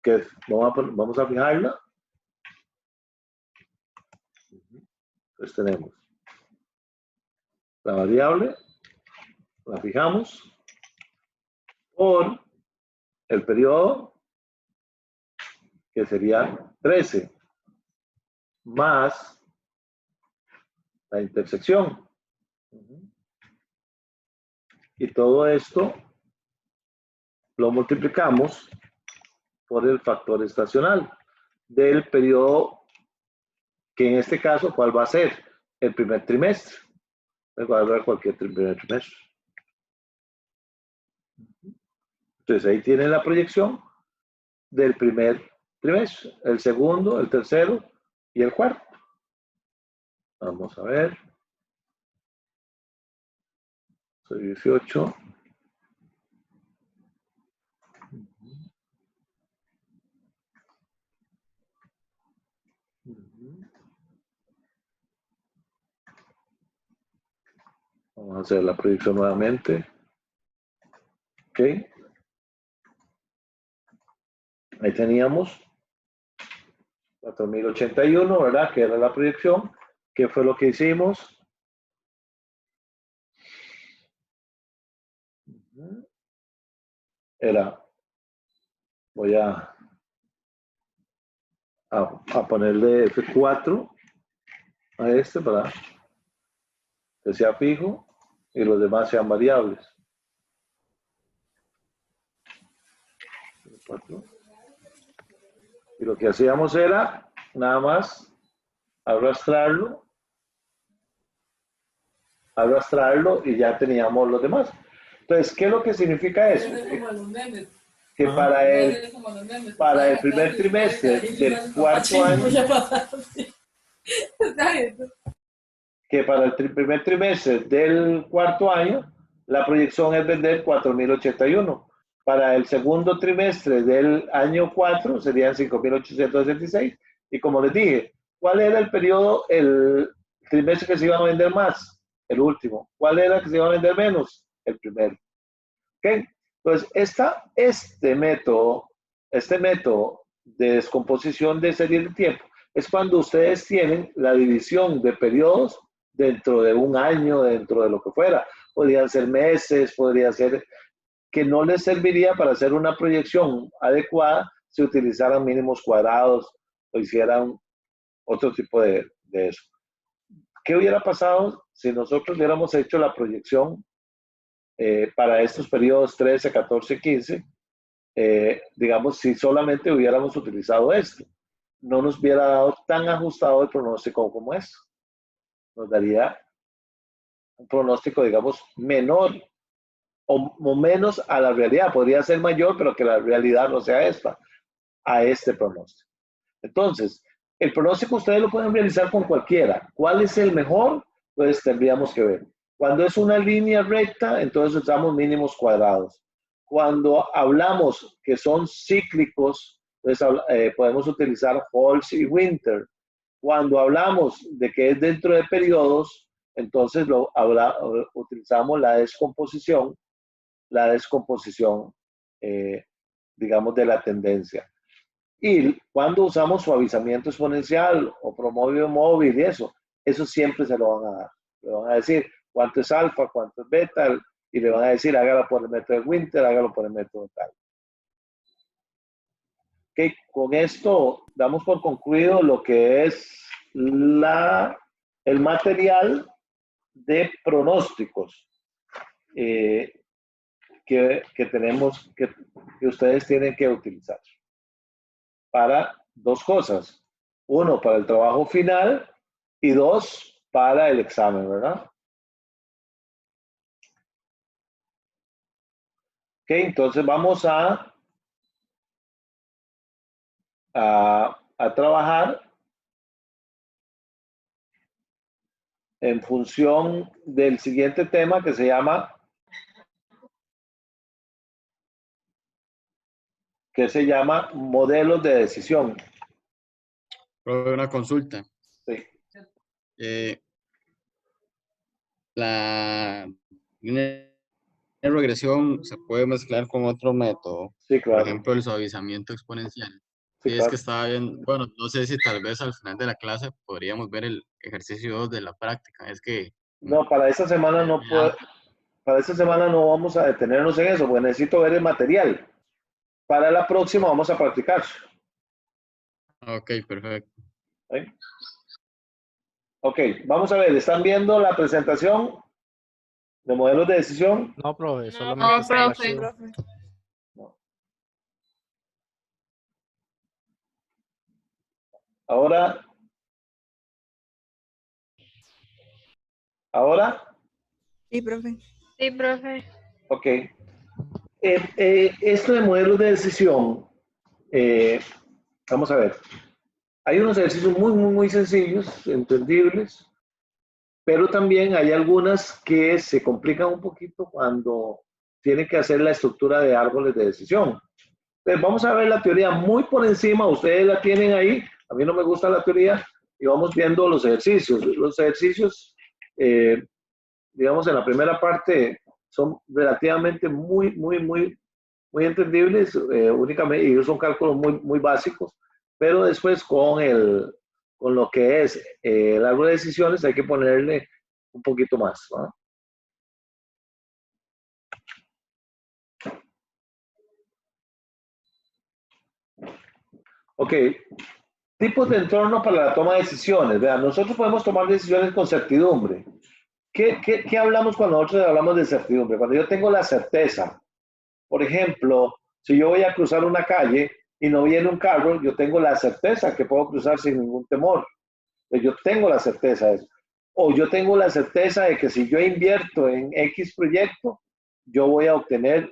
que vamos a fijarla. Entonces tenemos la variable, la fijamos por el periodo, que sería 13, más la intersección. Y todo esto lo multiplicamos por el factor estacional del periodo, que en este caso, ¿cuál va a ser? El primer trimestre. Va a haber cualquier primer trimestre. Entonces ahí tienen la proyección del primer trimestre, el segundo, el tercero y el cuarto. Vamos a ver. Soy 18. Vamos a hacer la proyección nuevamente. Ok. Ahí teníamos 4081, ¿verdad? Que era la proyección. ¿Qué fue lo que hicimos? Era, voy a ponerle F4 a este para que sea fijo y los demás sean variables. Y lo que hacíamos era nada más arrastrarlo y ya teníamos los demás. Entonces, ¿qué es lo que significa eso? Que para el primer trimestre del cuarto año, que para el primer trimestre del cuarto año, la proyección es vender 4081. Para el segundo trimestre del año 4 serían 5866. Y como les dije, ¿cuál era el periodo, el trimestre que se iba a vender más? El último. ¿Cuál era el que se iba a vender menos? El primero. ¿Ok? Entonces, este método de descomposición de serie de tiempo es cuando ustedes tienen la división de periodos dentro de un año, dentro de lo que fuera. Podrían ser meses, podría ser que no les serviría para hacer una proyección adecuada si utilizaran mínimos cuadrados o hicieran otro tipo de eso. ¿Qué hubiera pasado si nosotros hubiéramos hecho la proyección para estos periodos 13, 14, 15? Digamos, si solamente hubiéramos utilizado esto, no nos hubiera dado tan ajustado el pronóstico como es. Nos daría un pronóstico, digamos, menor o menos a la realidad. Podría ser mayor, pero que la realidad no sea esta, a este pronóstico. Entonces, el pronóstico ustedes lo pueden realizar con cualquiera. ¿Cuál es el mejor? Pues tendríamos que ver. Cuando es una línea recta, entonces usamos mínimos cuadrados. Cuando hablamos que son cíclicos, entonces podemos utilizar Halls y Winter. Cuando hablamos de que es dentro de periodos, entonces utilizamos la descomposición, digamos, de la tendencia. Y cuando usamos suavizamiento exponencial o promedio móvil y eso siempre se lo van a dar. Le van a decir cuánto es alfa, cuánto es beta, y le van a decir hágalo por el método de Winter, hágalo por el método tal. Okay, con esto damos por concluido lo que es el material de pronósticos que tenemos, que ustedes tienen que utilizar para dos cosas. Uno, para el trabajo final y dos, para el examen, ¿verdad? Ok, entonces vamos a trabajar en función del siguiente tema que se llama modelos de decisión. Una consulta. Sí. La línea de regresión se puede mezclar con otro método. Sí, claro. Por ejemplo, el suavizamiento exponencial. Sí, Sí, claro. es que estaba bien. Bueno, no sé si tal vez al final de la clase podríamos ver el ejercicio 2 de la práctica. Es que No, para esta semana no puedo. Para esta semana no vamos a detenernos en eso, porque necesito ver el material. Para la próxima vamos a practicar. Ok, perfecto. ¿Sí? Ok, vamos a ver, ¿están viendo la presentación de modelos de decisión? No, profe, No, solamente está el profe. archivo. Ahora. Sí, profe. Sí, profe. Ok. Esto de modelos de decisión, vamos a ver. Hay unos ejercicios muy sencillos, entendibles, pero también hay algunas que se complican un poquito cuando tienen que hacer la estructura de árboles de decisión. Entonces, vamos a ver la teoría muy por encima, ustedes la tienen ahí, a mí no me gusta la teoría, y vamos viendo los ejercicios. Los ejercicios, digamos, en la primera parte son relativamente muy entendibles, únicamente, y son cálculos muy básicos, pero después con lo que es el árbol de decisiones hay que ponerle un poquito más, ¿no? Ok, tipos de entorno para la toma de decisiones. Vean, nosotros podemos tomar decisiones con certidumbre. ¿Qué hablamos cuando nosotros hablamos de certidumbre? Cuando yo tengo la certeza, por ejemplo, si yo voy a cruzar una calle y no viene un carro, yo tengo la certeza que puedo cruzar sin ningún temor. Yo tengo la certeza de eso. O yo tengo la certeza de que si yo invierto en X proyecto, yo voy a obtener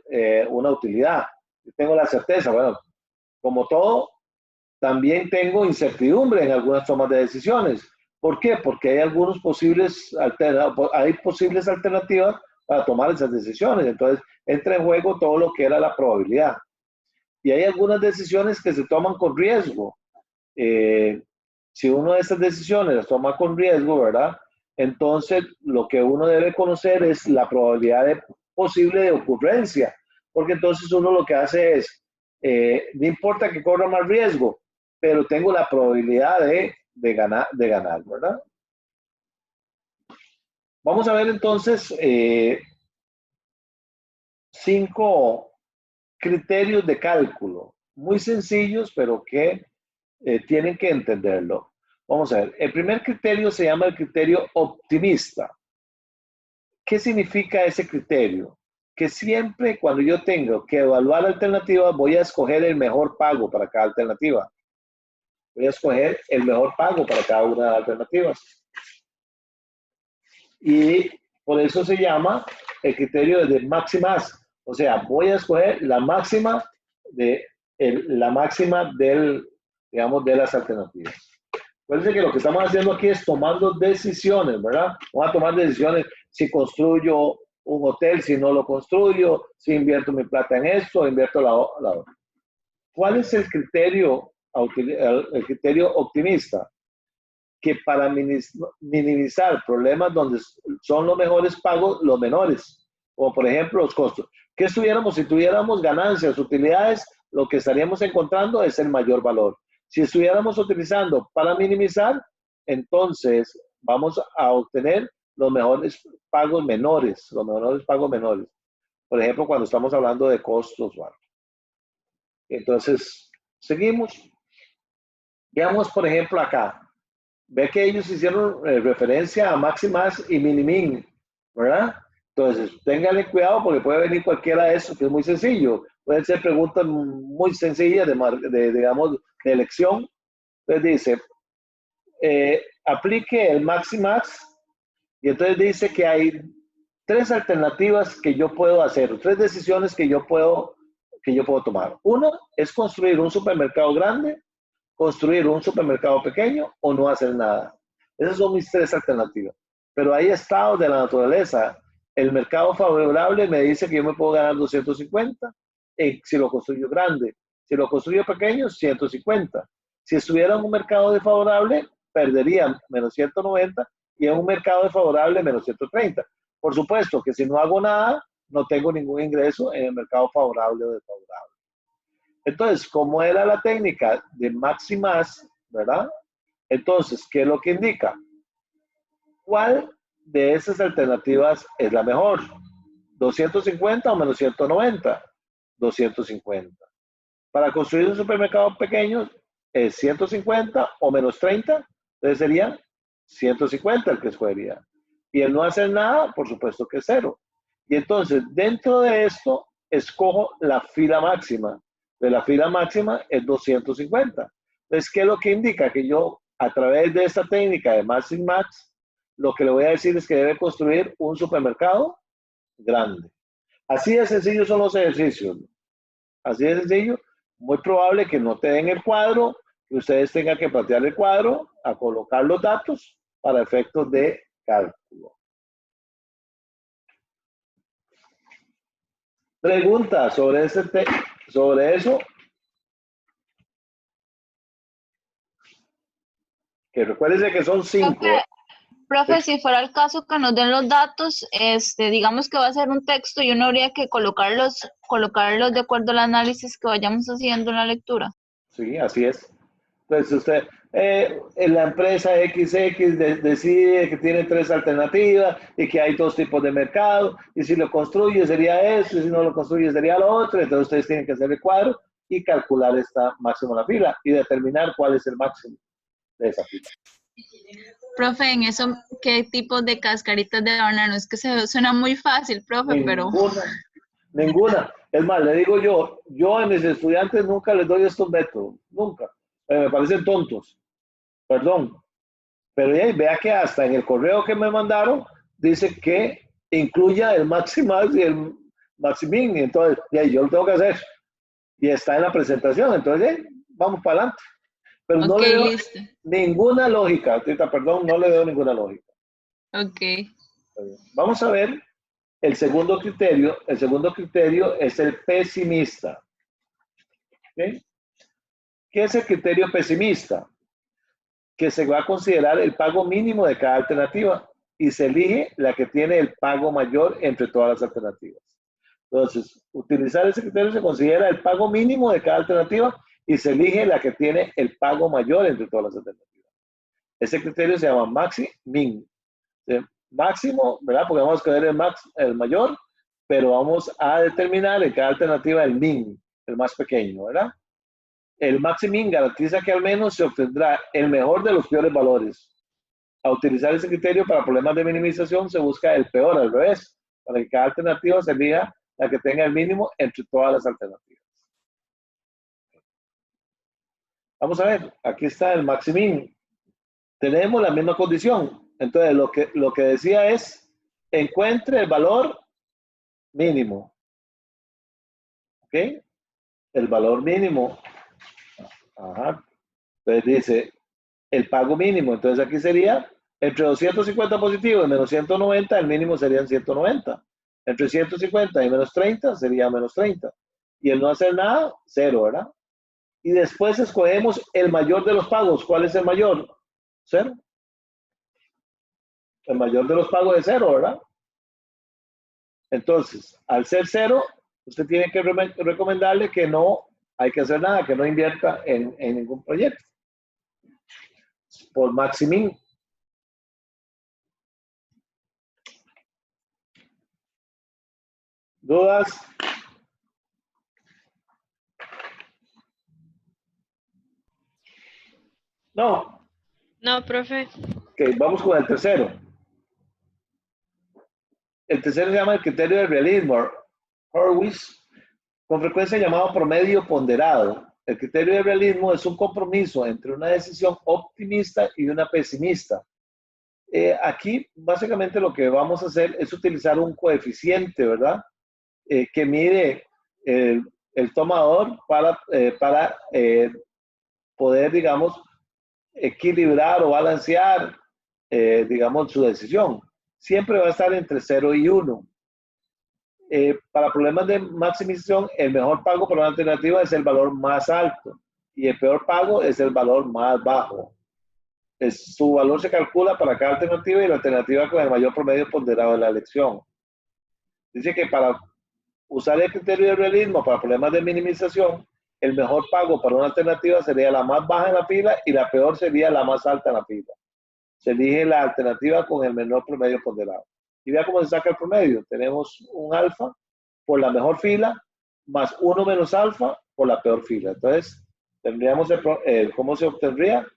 una utilidad. Yo tengo la certeza. Bueno, como todo, también tengo incertidumbre en algunas tomas de decisiones. ¿Por qué? Porque hay posibles alternativas para tomar esas decisiones. Entonces, entra en juego todo lo que era la probabilidad. Y hay algunas decisiones que se toman con riesgo. Si uno de esas decisiones las toma con riesgo, ¿verdad? Entonces, lo que uno debe conocer es la probabilidad posible de ocurrencia. Porque entonces uno lo que hace es, no importa que corra más riesgo, pero tengo la probabilidad de ganar, ¿verdad? Vamos a ver entonces 5 criterios de cálculo, muy sencillos, pero que tienen que entenderlo. Vamos a ver, el primer criterio se llama el criterio optimista. ¿Qué significa ese criterio? Que siempre cuando yo tengo que evaluar alternativas, voy a escoger el mejor pago para cada alternativa. Voy a escoger el mejor pago para cada una de las alternativas. Y por eso se llama el criterio de máximas. O sea, voy a escoger la máxima digamos, de las alternativas. Acuérdense que lo que estamos haciendo aquí es tomando decisiones, ¿verdad? Vamos a tomar decisiones si construyo un hotel, si no lo construyo, si invierto mi plata en esto, invierto la otra. ¿Cuál es el criterio optimista? Que para minimizar problemas donde son los mejores pagos, los menores, como por ejemplo los costos. ¿Qué estuviéramos si tuviéramos ganancias, utilidades? Lo que estaríamos encontrando es el mayor valor. Si estuviéramos utilizando para minimizar, entonces vamos a obtener los mejores pagos menores, Por ejemplo, cuando estamos hablando de costos. Bueno. Entonces, seguimos. Veamos, por ejemplo, acá. Ve que ellos hicieron referencia a máximas y minimin, ¿verdad? Entonces, ténganle cuidado porque puede venir cualquiera de esos, que es muy sencillo. Pueden ser preguntas muy sencillas digamos, de elección. Entonces dice, aplique el maximax y entonces dice que hay 3 alternativas que yo puedo hacer, 3 decisiones que yo puedo tomar. Uno es construir un supermercado grande, construir un supermercado pequeño o no hacer nada. Esas son mis 3 alternativas. pero hay estados de la naturaleza. El mercado favorable me dice que yo me puedo ganar 250 si lo construyo grande. Si lo construyo pequeño, 150. Si estuviera en un mercado desfavorable, perdería menos 190 y en un mercado desfavorable, menos 130. Por supuesto que si no hago nada, no tengo ningún ingreso en el mercado favorable o desfavorable. Entonces, como era la técnica de max y más, ¿verdad? Entonces, ¿qué es lo que indica? ¿Cuál de esas alternativas es la mejor? ¿250 o menos 190? 250. Para construir un supermercado pequeño, ¿es 150 o menos 30? Entonces sería 150 el que escogería. Y el no hacer nada, por supuesto que es 0. Y entonces, dentro de esto, escojo la fila máxima. De la fila máxima es 250. Entonces, ¿qué es lo que indica? Que yo, a través de esta técnica de max y max, lo que le voy a decir es que debe construir un supermercado grande. Así de sencillo son los ejercicios. Así de sencillo. Muy probable que no te den el cuadro, que ustedes tengan que plantear el cuadro, a colocar los datos para efectos de cálculo. Pregunta sobre eso. Que recuérdense que son 5. Profe, si fuera el caso que nos den los datos, digamos que va a ser un texto y uno habría que colocarlos de acuerdo al análisis que vayamos haciendo en la lectura. Sí, así es. Entonces usted, la empresa XX decide que tiene 3 alternativas y que hay 2 tipos de mercado, y si lo construye sería esto, y si no lo construye sería lo otro. Entonces ustedes tienen que hacer el cuadro y calcular esta máxima la fila y determinar cuál es el máximo de esa fila. Profe, en eso, ¿qué tipo de cascaritas de banano? Es que se suena muy fácil, profe, pero... Ninguna. Es más, le digo yo a mis estudiantes nunca les doy estos métodos, nunca. Me parecen tontos, perdón. Pero vea que hasta en el correo que me mandaron dice que incluya el maximal y el maximín. Entonces, yo lo tengo que hacer. Y está en la presentación. Entonces, vamos para adelante. Pero no le doy ninguna lógica. Tita, perdón, no le doy ninguna lógica. Ok. Vamos a ver el segundo criterio. El segundo criterio es el pesimista. ¿Okay? ¿Qué es el criterio pesimista? Que se va a considerar el pago mínimo de cada alternativa y se elige la que tiene el pago mayor entre todas las alternativas. Entonces, utilizar ese criterio se considera el pago mínimo de cada alternativa y se elige la que tiene el pago mayor entre todas las alternativas. Ese criterio se llama maxi-min. Máximo, ¿verdad? Porque vamos a escoger el mayor, pero vamos a determinar en cada alternativa el min, el más pequeño, ¿verdad? El maxi-min garantiza que al menos se obtendrá el mejor de los peores valores. A utilizar ese criterio para problemas de minimización se busca el peor, al revés, para que cada alternativa se elija la que tenga el mínimo entre todas las alternativas. Vamos a ver, aquí está el maxi-min. Tenemos la misma condición. Entonces, lo que decía es, encuentre el valor mínimo. ¿Ok? El valor mínimo. Ajá. Entonces dice, el pago mínimo. Entonces aquí sería, entre 250 positivos y menos 190, el mínimo serían 190. Entre 150 y menos 30 sería menos 30. Y el no hacer nada, 0, ¿verdad? Y después escogemos el mayor de los pagos. ¿Cuál es el mayor? 0. El mayor de los pagos es 0, ¿verdad? Entonces, al ser 0, usted tiene que recomendarle que no hay que hacer nada, que no invierta en ningún proyecto. Por maximín. ¿Dudas? No. No, profe. Ok, vamos con el tercero. El tercero se llama el criterio de realismo, Horwitz, con frecuencia llamado promedio ponderado. El criterio de realismo es un compromiso entre una decisión optimista y una pesimista. Aquí, básicamente, lo que vamos a hacer es utilizar un coeficiente, ¿verdad? Que mide el tomador para poder, digamos, equilibrar o balancear digamos, su decisión. Siempre va a estar entre 0 y 1. Para problemas de maximización, el mejor pago para una alternativa es el valor más alto y el peor pago es el valor más bajo. Su valor se calcula para cada alternativa y la alternativa con el mayor promedio ponderado de la elección. Dice que para usar el criterio de realismo para problemas de minimización, el mejor pago para una alternativa sería la más baja en la fila y la peor sería la más alta en la fila. Se elige la alternativa con el menor promedio ponderado. Y vea cómo se saca el promedio. Tenemos un alfa por la mejor fila más 1 menos alfa por la peor fila. Entonces, tendríamos ¿cómo se obtendría?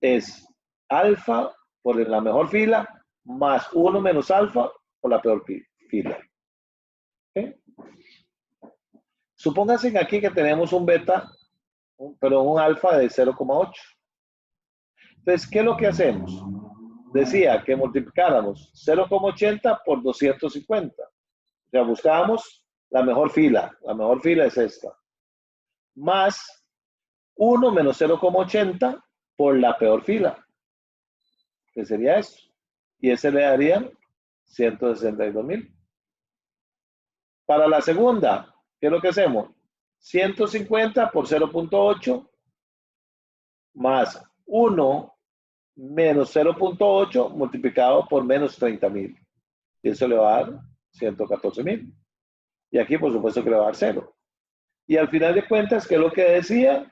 Es alfa por la mejor fila más 1 menos alfa por la peor fila. ¿Okay? Supónganse aquí que tenemos un beta, pero un alfa de 0,8. Entonces, ¿qué es lo que hacemos? Decía que multiplicáramos 0,80 por 250. O sea, buscábamos la mejor fila. La mejor fila es esta. Más 1 menos 0,80 por la peor fila. ¿Qué sería esto? Y ese le darían 162,000. Para la segunda, ¿qué es lo que hacemos? 150 por 0,8 más 1 menos 0,8 multiplicado por menos 30,000. Y eso le va a dar 114,000. Y aquí, por supuesto, que le va a dar 0. Y al final de cuentas, ¿qué es lo que decía?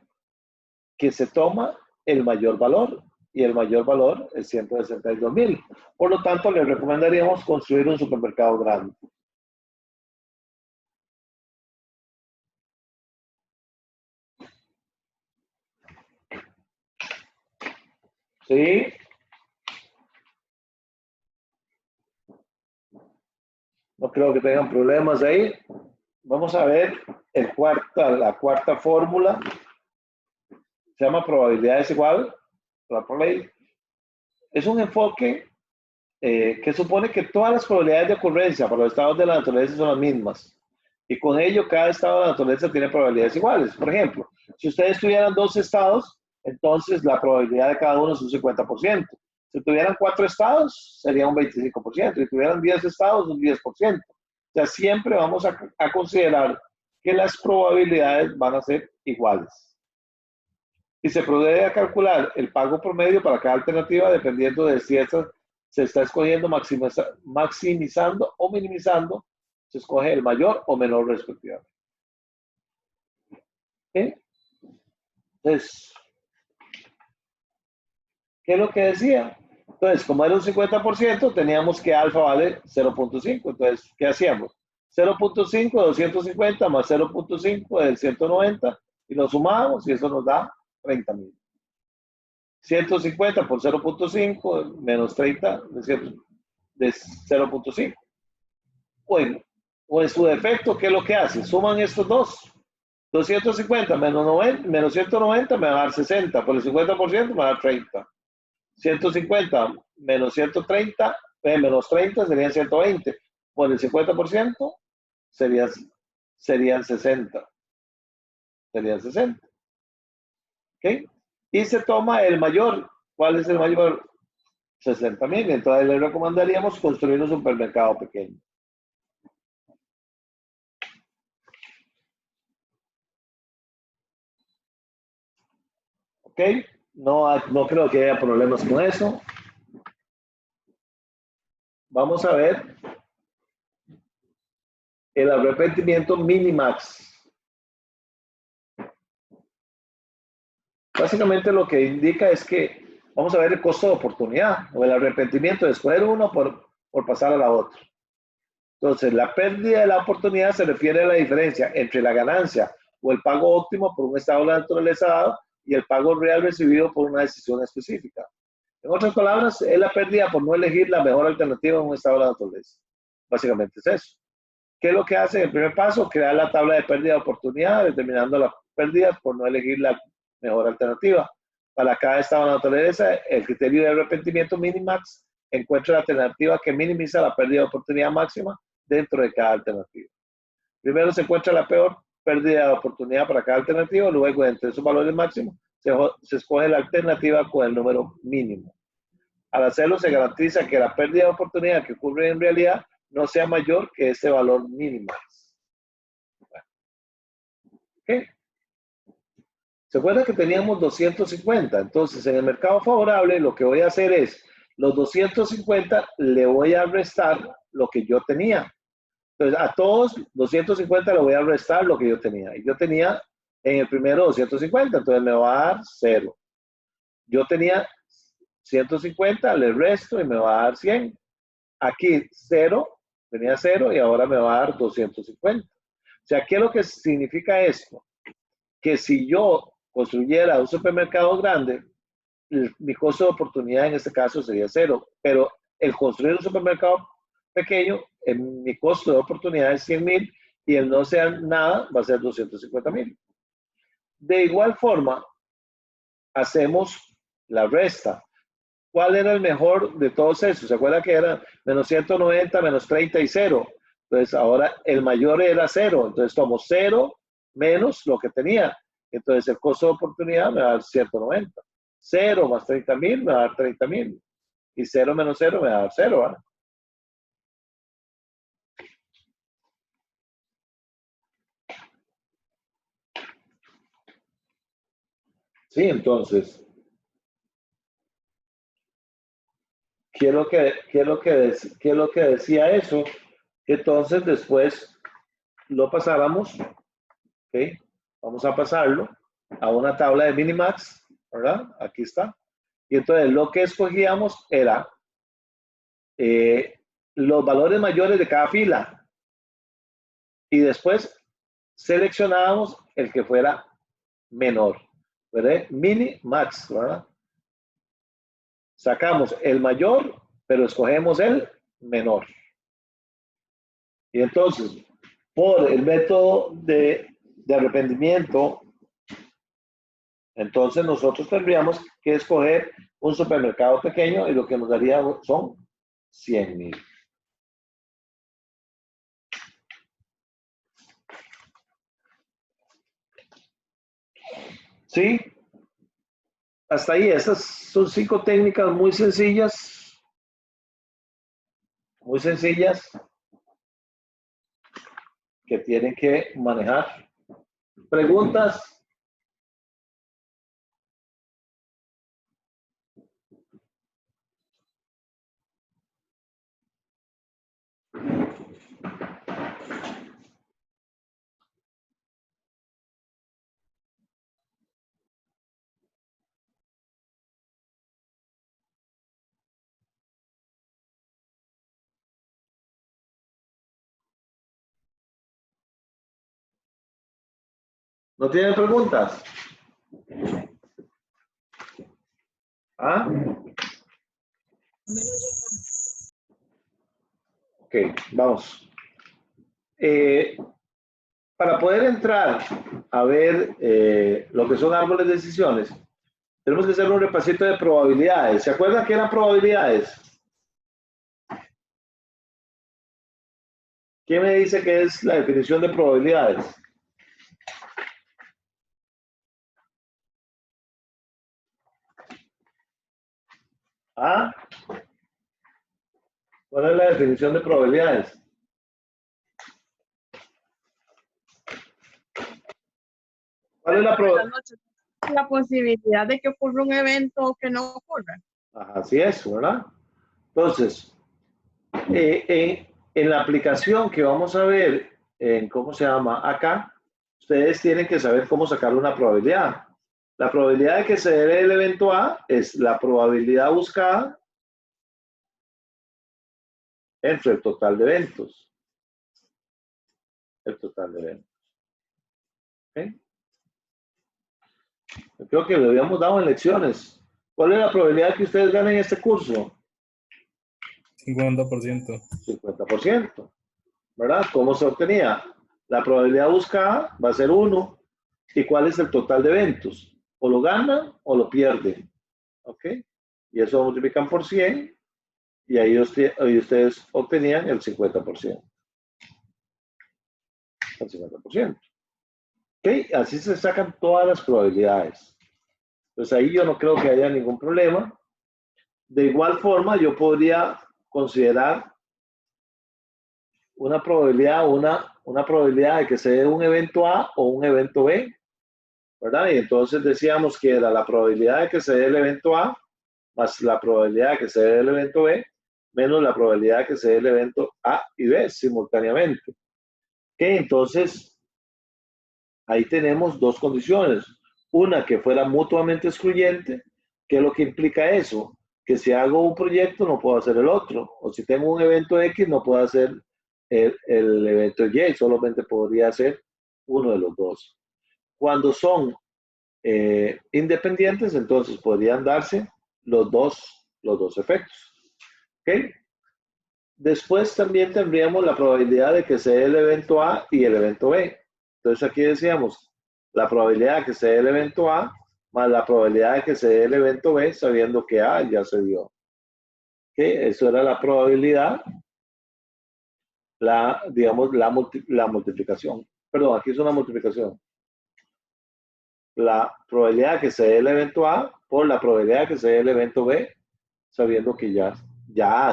Que se toma el mayor valor. Y el mayor valor es 162,000. Por lo tanto, le recomendaríamos construir un supermercado grande. ¿Sí? No creo que tengan problemas ahí. Vamos a ver la cuarta fórmula. Se llama probabilidad desigual. Es un enfoque que supone que todas las probabilidades de ocurrencia para los estados de la naturaleza son las mismas. Y con ello, cada estado de la naturaleza tiene probabilidades iguales. Por ejemplo, si ustedes tuvieran 2 estados, entonces la probabilidad de cada uno es un 50%. Si tuvieran 4 estados, sería un 25%. Si tuvieran 10 estados, un 10%. O sea, siempre vamos a considerar que las probabilidades van a ser iguales. Y se procede a calcular el pago promedio para cada alternativa dependiendo de si se está escogiendo maximizando o minimizando. Se escoge el mayor o menor respectivamente. ¿Okay? Entonces, ¿qué es lo que decía? Entonces, como era un 50%, teníamos que alfa vale 0.5. Entonces, ¿qué hacíamos? 0.5 de 250 más 0.5 del 190 y lo sumamos y eso nos da 30,000. 150 por 0.5 menos 30 de 0.5. Bueno, o en su defecto, ¿qué es lo que hace? Suman estos dos. 250 menos 190 me va a dar 60. Por el 50% me va a dar 30. 150 menos 130, menos 30 serían 120. Por el 50% serían 60. Serían 60. ¿Ok? Y se toma el mayor. ¿Cuál es el mayor? 60,000. Entonces le recomendaríamos construir un supermercado pequeño. ¿Ok? No creo que haya problemas con eso. Vamos a ver el arrepentimiento minimax. Básicamente lo que indica es que vamos a ver el costo de oportunidad o el arrepentimiento de escoger uno por pasar a la otra. Entonces, la pérdida de la oportunidad se refiere a la diferencia entre la ganancia o el pago óptimo por un estado de la naturaleza dado y el pago real recibido por una decisión específica. En otras palabras, es la pérdida por no elegir la mejor alternativa en un estado de la naturaleza. Básicamente es eso. ¿Qué es lo que hace en el primer paso? Crear la tabla de pérdida de oportunidad, determinando las pérdidas por no elegir la mejor alternativa. Para cada estado de la naturaleza, el criterio de arrepentimiento minimax encuentra la alternativa que minimiza la pérdida de oportunidad máxima dentro de cada alternativa. Primero se encuentra la peor pérdida de oportunidad para cada alternativa, luego entre esos valores máximos se escoge la alternativa con el número mínimo. Al hacerlo se garantiza que la pérdida de oportunidad que ocurre en realidad no sea mayor que este valor mínimo. ¿Okay? ¿Se acuerdan que teníamos 250? Entonces, en el mercado favorable, lo que voy a hacer es, los 250 le voy a restar lo que yo tenía. Entonces, a todos 250 le voy a restar lo que yo tenía. Y yo tenía en el primero 250, entonces me va a dar 0. Yo tenía 150, le resto y me va a dar 100. Aquí 0, tenía 0 y ahora me va a dar 250. O sea, ¿qué es lo que significa esto? Que si yo construyera un supermercado grande, mi costo de oportunidad en este caso sería 0, pero el construir un supermercado pequeño, mi costo de oportunidad es 100,000 y el no hacer nada va a ser 250,000. De igual forma, hacemos la resta. ¿Cuál era el mejor de todos esos? ¿Se acuerda que era menos 190, menos 30 y 0? Entonces ahora el mayor era 0, entonces tomo 0 menos lo que tenía. Entonces el costo de oportunidad me va a dar 190. 0 más 30,000 me va a dar 30,000. Y 0 menos 0 me va a dar 0, ¿verdad? Sí, entonces, ¿qué es lo que decía eso? Que entonces después lo pasáramos, ¿ok? Vamos a pasarlo a una tabla de minimax, ¿verdad? Aquí está. Y entonces lo que escogíamos era los valores mayores de cada fila. Y después seleccionábamos el que fuera menor, ¿verdad? Mini-max, ¿verdad? Sacamos el mayor, pero escogemos el menor. Y entonces, por el método de arrepentimiento, entonces nosotros tendríamos que escoger un supermercado pequeño y lo que nos daría son 100,000. ¿Sí? Hasta ahí, estas son 5 técnicas muy sencillas. Muy sencillas que tienen que manejar. ¿Preguntas? ¿No tienen preguntas? ¿Ah? Ok, vamos. Para poder entrar a ver lo que son árboles de decisiones, tenemos que hacer un repasito de probabilidades. ¿Se acuerdan qué eran probabilidades? ¿Quién me dice qué es la definición de probabilidades? ¿Ah? ¿Cuál es la definición de probabilidades? ¿Cuál es la probabilidad? La posibilidad de que ocurra un evento o que no ocurra. Así es, ¿verdad? Entonces, en la aplicación que vamos a ver, en ¿cómo se llama? Acá, ustedes tienen que saber cómo sacar una probabilidad. La probabilidad de que se dé el evento A es la probabilidad buscada entre el total de eventos. El total de eventos. ¿Okay? Yo creo que lo habíamos dado en lecciones. ¿Cuál es la probabilidad que ustedes ganen este curso? 50%. 50%. ¿Verdad? ¿Cómo se obtenía? La probabilidad buscada va a ser 1. ¿Y cuál es el total de eventos? O lo ganan o lo pierden. ¿Ok? Y eso lo multiplican por 100 y ahí ustedes obtenían el 50%. El 50%. ¿Ok? Así se sacan todas las probabilidades. Entonces ahí yo no creo que haya ningún problema. De igual forma, yo podría considerar una probabilidad, una probabilidad de que se dé un evento A o un evento B, ¿verdad? Y entonces decíamos que era la probabilidad de que se dé el evento A más la probabilidad de que se dé el evento B menos la probabilidad de que se dé el evento A y B simultáneamente. Entonces, ahí tenemos dos condiciones. Una que fuera mutuamente excluyente. ¿Qué es lo que implica eso? Que si hago un proyecto no puedo hacer el otro. O si tengo un evento X no puedo hacer el evento Y. Solamente podría hacer uno de los dos. Cuando son independientes, entonces podrían darse los dos efectos. ¿Ok? Después también tendríamos la probabilidad de que se dé el evento A y el evento B. Entonces aquí decíamos la probabilidad de que se dé el evento A más la probabilidad de que se dé el evento B sabiendo que A ya se dio. ¿Ok? Eso era la probabilidad, digamos, la multiplicación. Perdón, aquí es una multiplicación. La probabilidad de que se dé el evento A por la probabilidad de que se dé el evento B sabiendo que ya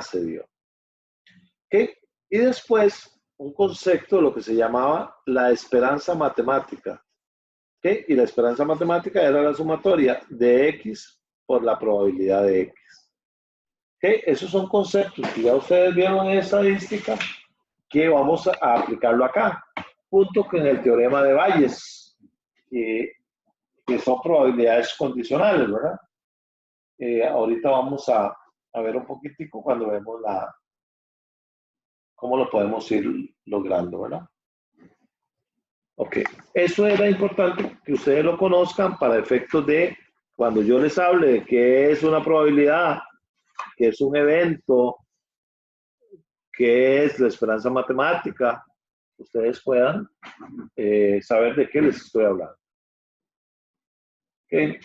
se dio. ¿Ok? Y después, un concepto, lo que se llamaba la esperanza matemática. ¿Ok? Y la esperanza matemática era la sumatoria de X por la probabilidad de X. ¿Ok? Esos son conceptos que ya ustedes vieron en estadística que vamos a aplicarlo acá, junto con el teorema de Bayes, que son probabilidades condicionales, ¿verdad? Ahorita vamos a ver un poquitico cuando vemos cómo lo podemos ir logrando, ¿verdad? Ok, eso era importante que ustedes lo conozcan para efectos de cuando yo les hable de qué es una probabilidad, qué es un evento, qué es la esperanza matemática, ustedes puedan saber de qué les estoy hablando. Ok,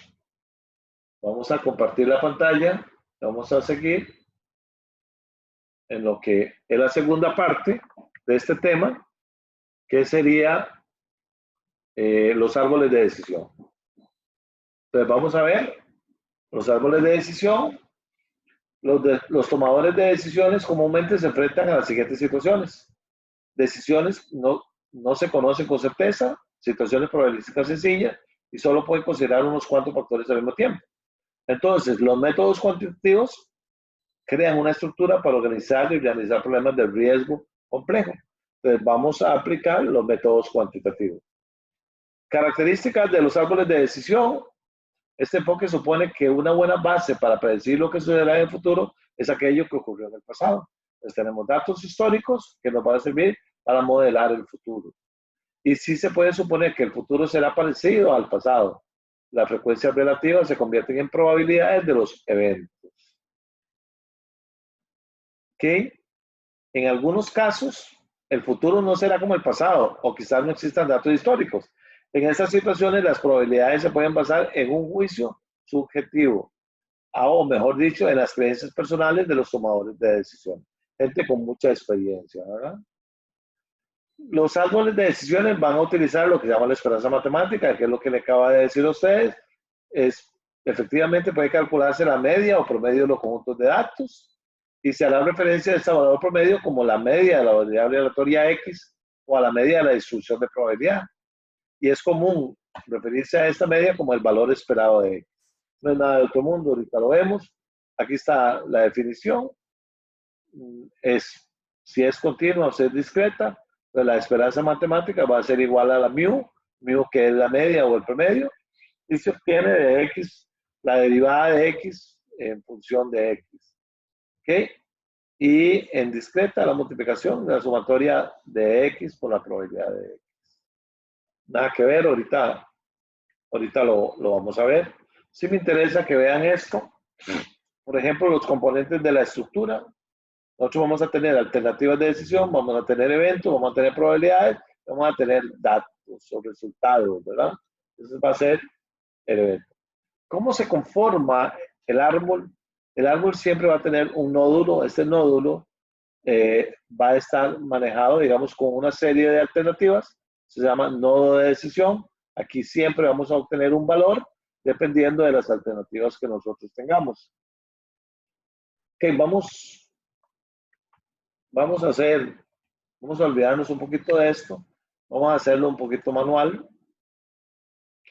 vamos a compartir la pantalla, vamos a seguir en lo que es la segunda parte de este tema, que sería los árboles de decisión. Entonces vamos a ver los árboles de decisión. Los tomadores de decisiones comúnmente se enfrentan a las siguientes situaciones. Decisiones no se conocen con certeza, situaciones probabilísticas sencillas y solo pueden considerar unos cuantos factores al mismo tiempo. Entonces, los métodos cuantitativos crean una estructura para organizar y realizar problemas de riesgo complejo. Entonces, vamos a aplicar los métodos cuantitativos. Características de los árboles de decisión. Este enfoque supone que una buena base para predecir lo que sucederá en el futuro es aquello que ocurrió en el pasado. Entonces tenemos datos históricos que nos van a servir para modelar el futuro. Y sí se puede suponer que el futuro será parecido al pasado. Las frecuencias relativas se convierten en probabilidades de los eventos. ¿Ok? En algunos casos, el futuro no será como el pasado, o quizás no existan datos históricos. En estas situaciones, las probabilidades se pueden basar en un juicio subjetivo, o mejor dicho, en las creencias personales de los tomadores de decisión. Gente con mucha experiencia, ¿verdad? Los árboles de decisiones van a utilizar lo que se llama la esperanza matemática, que es lo que le acaba de decir a ustedes. Efectivamente, puede calcularse la media o promedio de los conjuntos de datos y se hará referencia a este valor promedio como la media de la variable aleatoria X o a la media de la distribución de probabilidad. Y es común referirse a esta media como el valor esperado de X. No es nada de otro mundo, ahorita lo vemos. Aquí está la definición. Si es continua o si es discreta, pues la esperanza matemática va a ser igual a la mu que es la media o el promedio, y se obtiene de X, la derivada de X en función de X. ¿Ok? Y en discreta la multiplicación de la sumatoria de X por la probabilidad de X. Nada que ver, ahorita lo vamos a ver. Sí me interesa que vean esto. Por ejemplo, los componentes de la estructura. Nosotros vamos a tener alternativas de decisión, vamos a tener eventos, vamos a tener probabilidades, vamos a tener datos o resultados, ¿verdad? Ese va a ser el evento. ¿Cómo se conforma el árbol? El árbol siempre va a tener un nódulo. Este nódulo va a estar manejado, digamos, con una serie de alternativas. Se llama nodo de decisión. Aquí siempre vamos a obtener un valor dependiendo de las alternativas que nosotros tengamos. Ok, vamos a olvidarnos un poquito de esto. Vamos a hacerlo un poquito manual. Ok.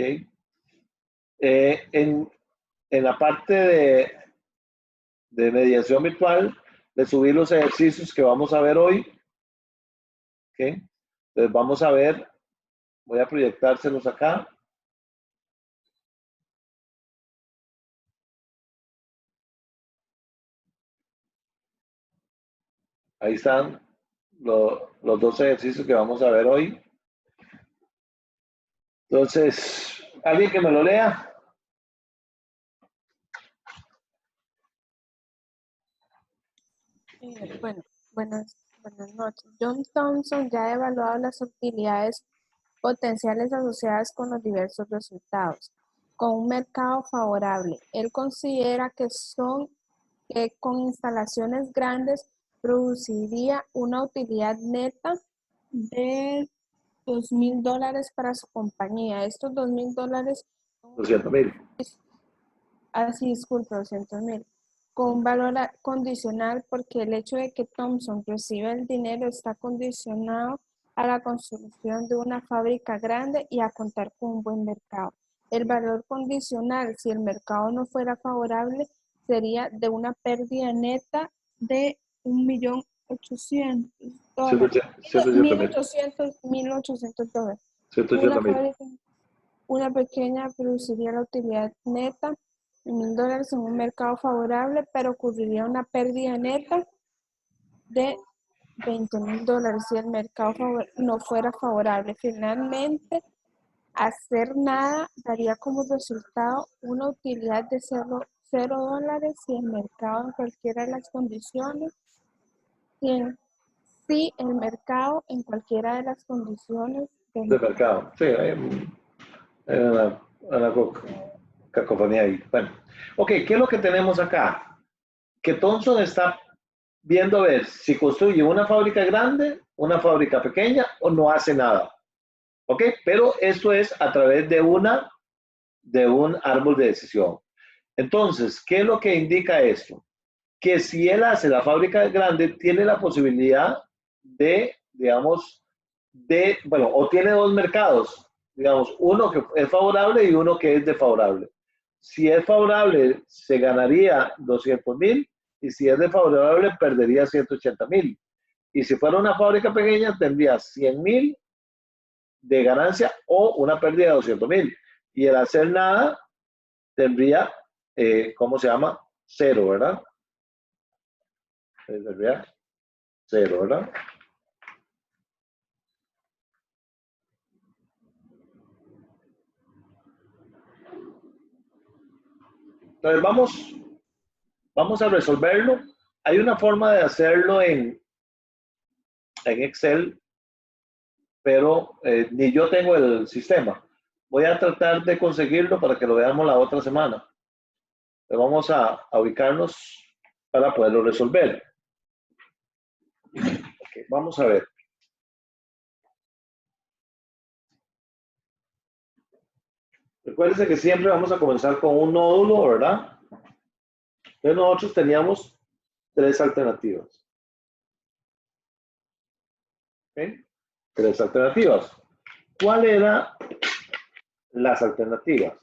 En la parte de mediación virtual, le subí los ejercicios que vamos a ver hoy. Ok. Entonces vamos a ver, voy a proyectárselos acá. Ahí están los dos ejercicios que vamos a ver hoy. Entonces, ¿alguien que me lo lea? Bueno, buenas noches. John Thompson ya ha evaluado las utilidades potenciales asociadas con los diversos resultados. Con un mercado favorable, él considera que con instalaciones grandes produciría una utilidad neta de $2,000 para su compañía. Estos $2,000 $200,000. así, disculpe, 200,000, con un valor condicional porque el hecho de que Thompson reciba el dinero está condicionado a la construcción de una fábrica grande y a contar con un buen mercado. El valor condicional, si el mercado no fuera favorable, sería de una pérdida neta de $1,800,000. $1,800,000. 180,000. Una pequeña produciría la utilidad neta de $1,000 en un mercado favorable, pero ocurriría una pérdida neta de $20,000 si el mercado no fuera favorable. Finalmente, hacer nada daría como resultado una utilidad de $0 si el mercado en cualquiera de las condiciones, si el mercado en cualquiera de las condiciones del mercado. Sí, hay una cacofonía ahí. Bueno, ok, ¿qué es lo que tenemos acá? Que Thompson está viendo a ver si construye una fábrica grande, una fábrica pequeña o no hace nada. Ok, pero esto es a través de un árbol de decisión. Entonces, ¿qué es lo que indica esto? Que si él hace la fábrica grande, tiene la posibilidad de, digamos, bueno, o tiene dos mercados, digamos, uno que es favorable y uno que es desfavorable. Si es favorable, se ganaría 200,000 y si es desfavorable, perdería 180,000. Y si fuera una fábrica pequeña, tendría 100,000 de ganancia o una pérdida de 200,000. Y el hacer nada tendría, ¿cómo se llama? Cero, ¿verdad? Tendría cero, ¿verdad? Entonces vamos a resolverlo. Hay una forma de hacerlo en Excel, pero ni yo tengo el sistema. Voy a tratar de conseguirlo para que lo veamos la otra semana. Pero vamos a ubicarnos para poderlo resolver. Okay, vamos a ver. Recuérdense que siempre vamos a comenzar con un nódulo, ¿verdad? Entonces nosotros teníamos tres alternativas. ¿Okay? Tres alternativas. ¿Cuáles eran las alternativas?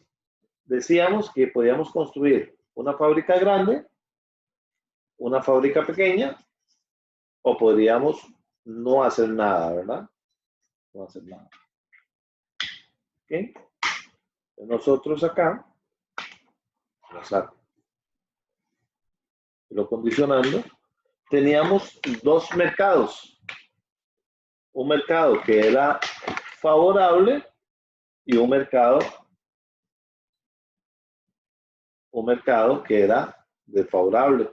Decíamos que podíamos construir una fábrica grande, una fábrica pequeña, o podríamos no hacer nada, ¿verdad? No hacer nada. ¿Ok? Nosotros acá, lo condicionando, teníamos dos mercados. Un mercado que era favorable y un mercado que era desfavorable.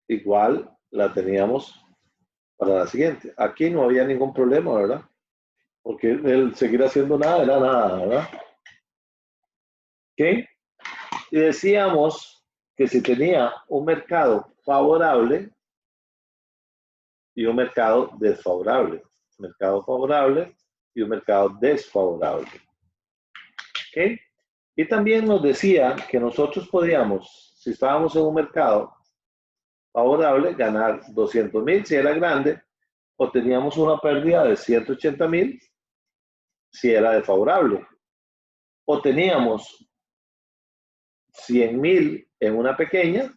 Igual la teníamos para la siguiente. Aquí no había ningún problema, ¿verdad? Porque el seguir haciendo nada era nada, ¿verdad? ¿Ok? Y decíamos que si tenía un mercado favorable y un mercado desfavorable. Mercado favorable y un mercado desfavorable. ¿Ok? Y también nos decía que nosotros podíamos, si estábamos en un mercado favorable, ganar 200.000 si era grande, o teníamos una pérdida de 180.000 si era desfavorable, o teníamos 100.000 en una pequeña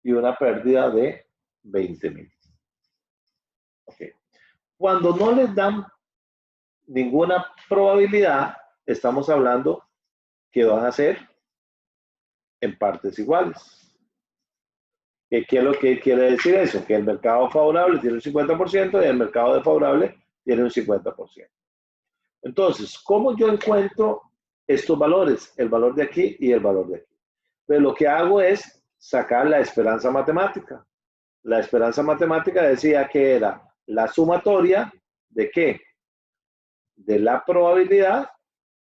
y una pérdida de 20.000. Okay. Cuando no les dan ninguna probabilidad, estamos hablando que van a ser en partes iguales. ¿Qué es lo que quiere decir eso? Que el mercado favorable tiene un 50% y el mercado desfavorable tiene un 50%. Entonces, ¿cómo yo encuentro estos valores? El valor de aquí y el valor de aquí. Pues lo que hago es sacar la esperanza matemática. La esperanza matemática decía que era la sumatoria de ¿qué? De la probabilidad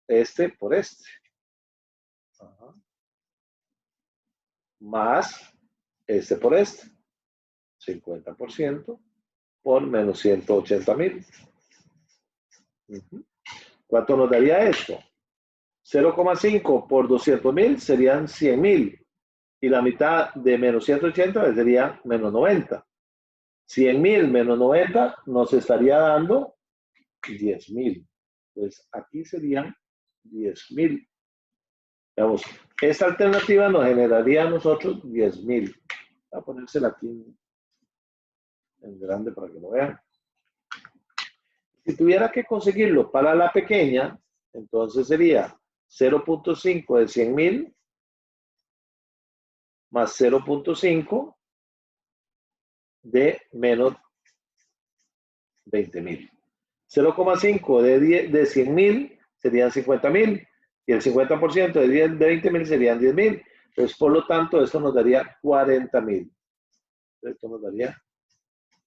este por este. Ajá. Más este por este. 50% por menos 180.000. ¿Cuánto nos daría esto? 0,5 por 200.000 serían 100.000. Y la mitad de menos 180 sería menos 90. 100.000 menos 90 nos estaría dando 10.000. Pues aquí serían 10.000. Veamos, esta alternativa nos generaría a nosotros 10.000. Voy a ponérsela aquí en grande para que lo vean. Si tuviera que conseguirlo para la pequeña, entonces sería 0.5 de 100.000 más 0.5 de menos 20.000. 0,5 de 100.000 serían 50.000 y el 50% de 20.000 serían 10.000. Entonces, por lo tanto, esto nos daría 40.000. Esto nos daría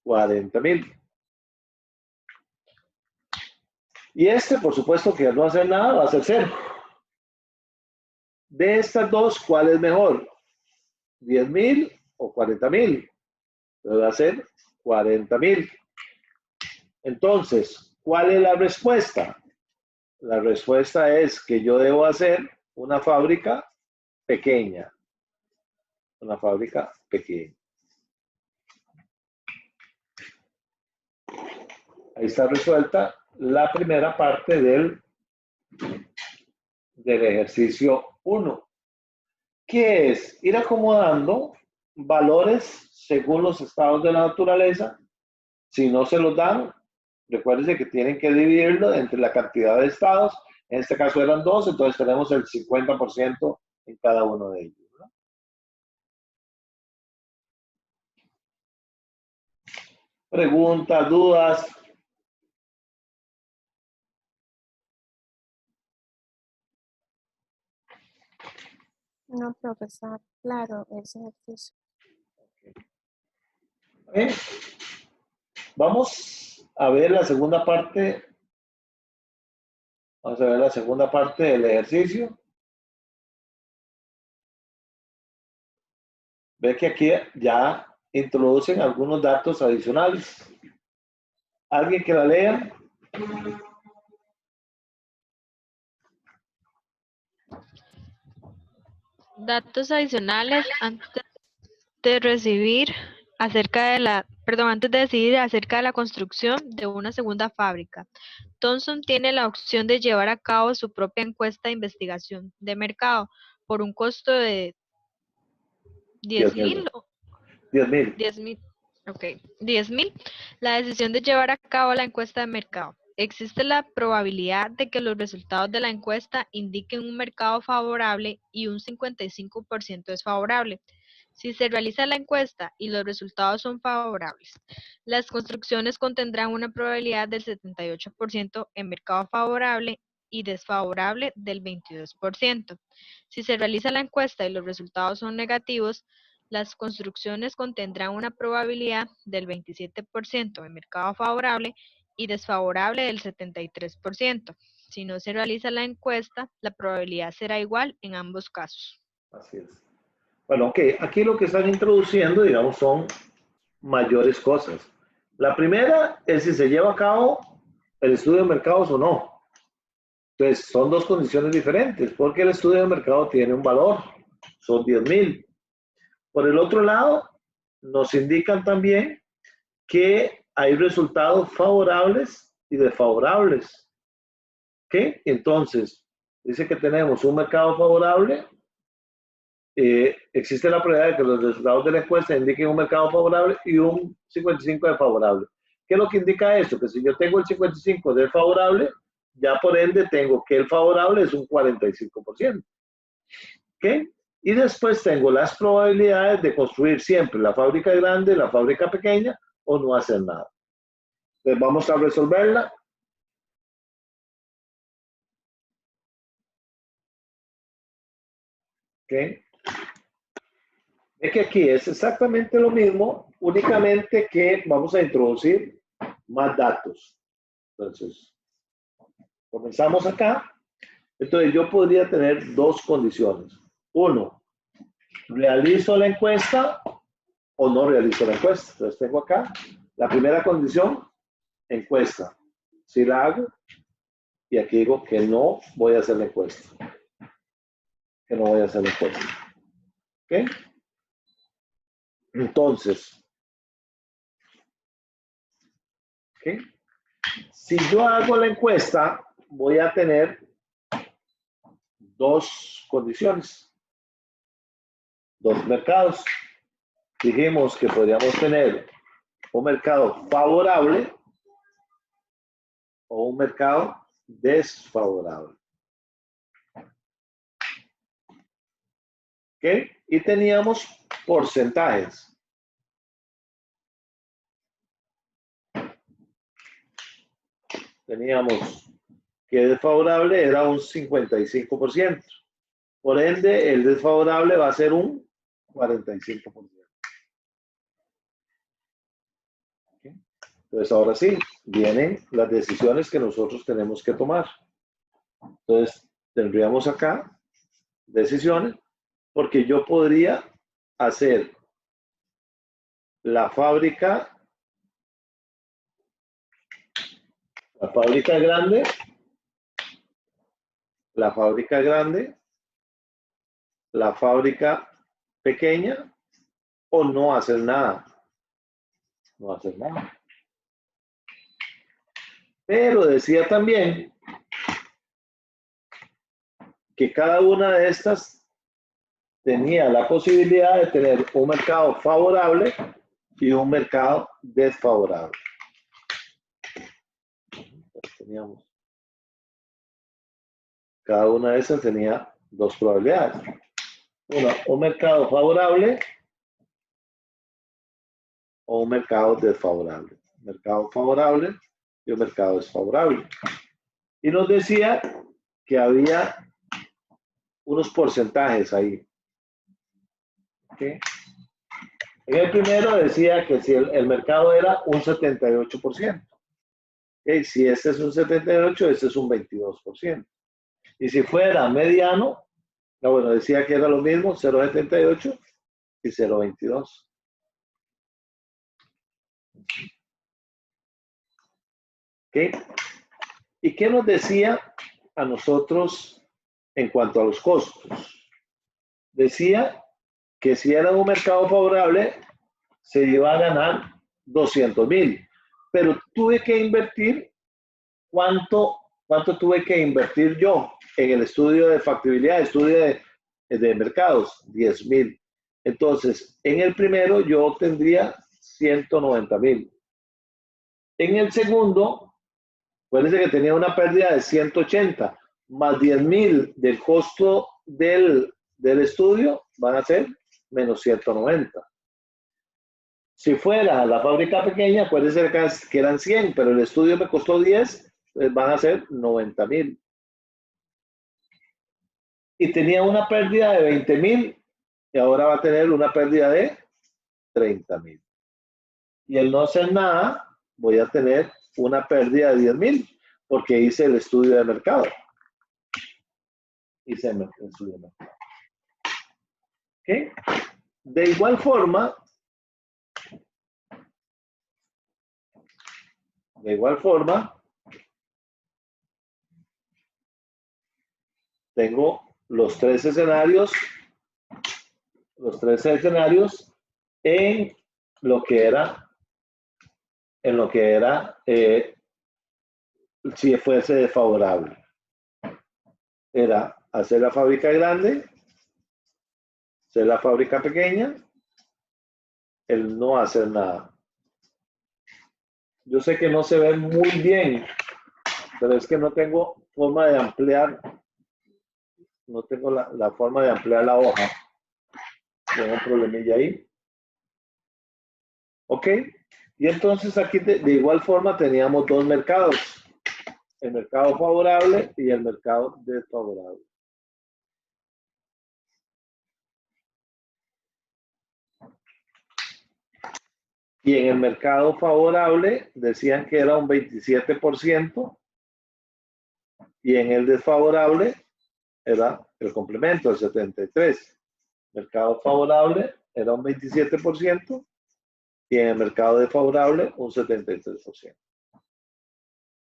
40.000. Y este, por supuesto, que no va a hacer nada, va a ser 0. De estas dos, ¿cuál es mejor? ¿10.000 o 40.000? Va a ser 40.000. Entonces, ¿cuál es la respuesta? La respuesta es que yo debo hacer una fábrica pequeña. Una fábrica pequeña. Ahí está resuelta la primera parte del ejercicio 1. ¿Qué es? Ir acomodando valores según los estados de la naturaleza. Si no se los dan, recuérdense que tienen que dividirlo entre la cantidad de estados. En este caso eran 2, entonces tenemos el 50% en cada uno de ellos, ¿no? Preguntas, dudas. No, profesor, claro, ese ejercicio. Vamos a ver la segunda parte. Vamos a ver la segunda parte del ejercicio. Ve que aquí ya introducen algunos datos adicionales. ¿Alguien que la lea? Datos adicionales antes de decidir acerca de la construcción de una segunda fábrica. Thomson tiene la opción de llevar a cabo su propia encuesta de investigación de mercado por un costo de 10.000. 10.000. Ok, 10.000. La decisión de llevar a cabo la encuesta de mercado. Existe la probabilidad de que los resultados de la encuesta indiquen un mercado favorable y un 55% desfavorable. Si se realiza la encuesta y los resultados son favorables, las construcciones contendrán una probabilidad del 78% en mercado favorable y desfavorable del 22%. Si se realiza la encuesta y los resultados son negativos, las construcciones contendrán una probabilidad del 27% en mercado favorable y desfavorable del 73%. Si no se realiza la encuesta, la probabilidad será igual en ambos casos. Así es. Bueno, ok, aquí lo que están introduciendo, digamos, son mayores cosas. La primera es si se lleva a cabo el estudio de mercados o no. Entonces, son dos condiciones diferentes, porque el estudio de mercado tiene un valor, son 10.000. Por el otro lado, nos indican también que hay resultados favorables y desfavorables. ¿Ok? Entonces, dice que tenemos un mercado favorable. Existe la probabilidad de que los resultados de la encuesta indiquen un mercado favorable y un 55 desfavorable. ¿Qué es lo que indica esto? Que si yo tengo el 55 desfavorable, ya por ende tengo que el favorable es un 45%. ¿Ok? Y después tengo las probabilidades de construir siempre la fábrica grande, la fábrica pequeña o no hacer nada. Entonces vamos a resolverla. ¿Ok? Es que aquí es exactamente lo mismo, únicamente que vamos a introducir más datos. Entonces, comenzamos acá. Entonces, yo podría tener dos condiciones. Uno, ¿realizo la encuesta o no realizo la encuesta? Entonces, tengo acá la primera condición, encuesta. Si la hago, y aquí digo que no voy a hacer la encuesta. Que no voy a hacer la encuesta. ¿Ok? Entonces, ¿okay? Si yo hago la encuesta, voy a tener dos condiciones, dos mercados. Dijimos que podríamos tener un mercado favorable o un mercado desfavorable. ¿Ok? Y teníamos porcentajes. Teníamos que el desfavorable era un 55%. Por ende, el desfavorable va a ser un 45%. ¿Okay? Entonces, ahora sí, vienen las decisiones que nosotros tenemos que tomar. Entonces, tendríamos acá decisiones, porque yo podría hacer la fábrica grande, la fábrica pequeña, o no hacer nada. No hacer nada. Pero decía también que cada una de estas tenía la posibilidad de tener un mercado favorable y un mercado desfavorable. Teníamos. Cada una de esas tenía dos probabilidades. Una, un mercado favorable o un mercado desfavorable. Mercado favorable y un mercado desfavorable. Y nos decía que había unos porcentajes ahí. ¿Okay? En el primero decía que si el mercado era un 78%. ¿Okay? Si este es un 78%, este es un 22%. Y si fuera mediano, bueno, decía que era lo mismo, 0,78 y 0,22. ¿Okay? ¿Y qué nos decía a nosotros en cuanto a los costos? Decía que si era un mercado favorable, se iba a ganar 200,000. Pero tuve que invertir, ¿cuánto tuve que invertir yo en el estudio de factibilidad, estudio de mercados? 10,000. Entonces, en el primero yo obtendría 190,000. En el segundo, acuérdense que tenía una pérdida de 180, más 10,000 del costo del estudio, van a ser menos 190. Si fuera la fábrica pequeña, acuérdense que eran 100, pero el estudio me costó 10, pues van a ser 90,000. Y tenía una pérdida de 20,000 y ahora va a tener una pérdida de 30,000. Y el no hacer nada, voy a tener una pérdida de 10,000 porque hice el estudio de mercado. Hice el estudio de mercado. ¿Okay? De igual forma, tengo los tres escenarios los tres escenarios en lo que era, si fuese desfavorable. Era hacer la fábrica grande, hacer la fábrica pequeña, el no hacer nada. Yo sé que no se ve muy bien, pero es que no tengo forma de ampliar, no tengo la forma de ampliar la hoja. Tengo un problemilla ahí. ¿Ok? Y entonces aquí de igual forma teníamos dos mercados. El mercado favorable y el mercado desfavorable. Y en el mercado favorable decían que era un 27% y en el desfavorable era el complemento, el 73%. Mercado favorable era un 27% y en el mercado desfavorable un 73%.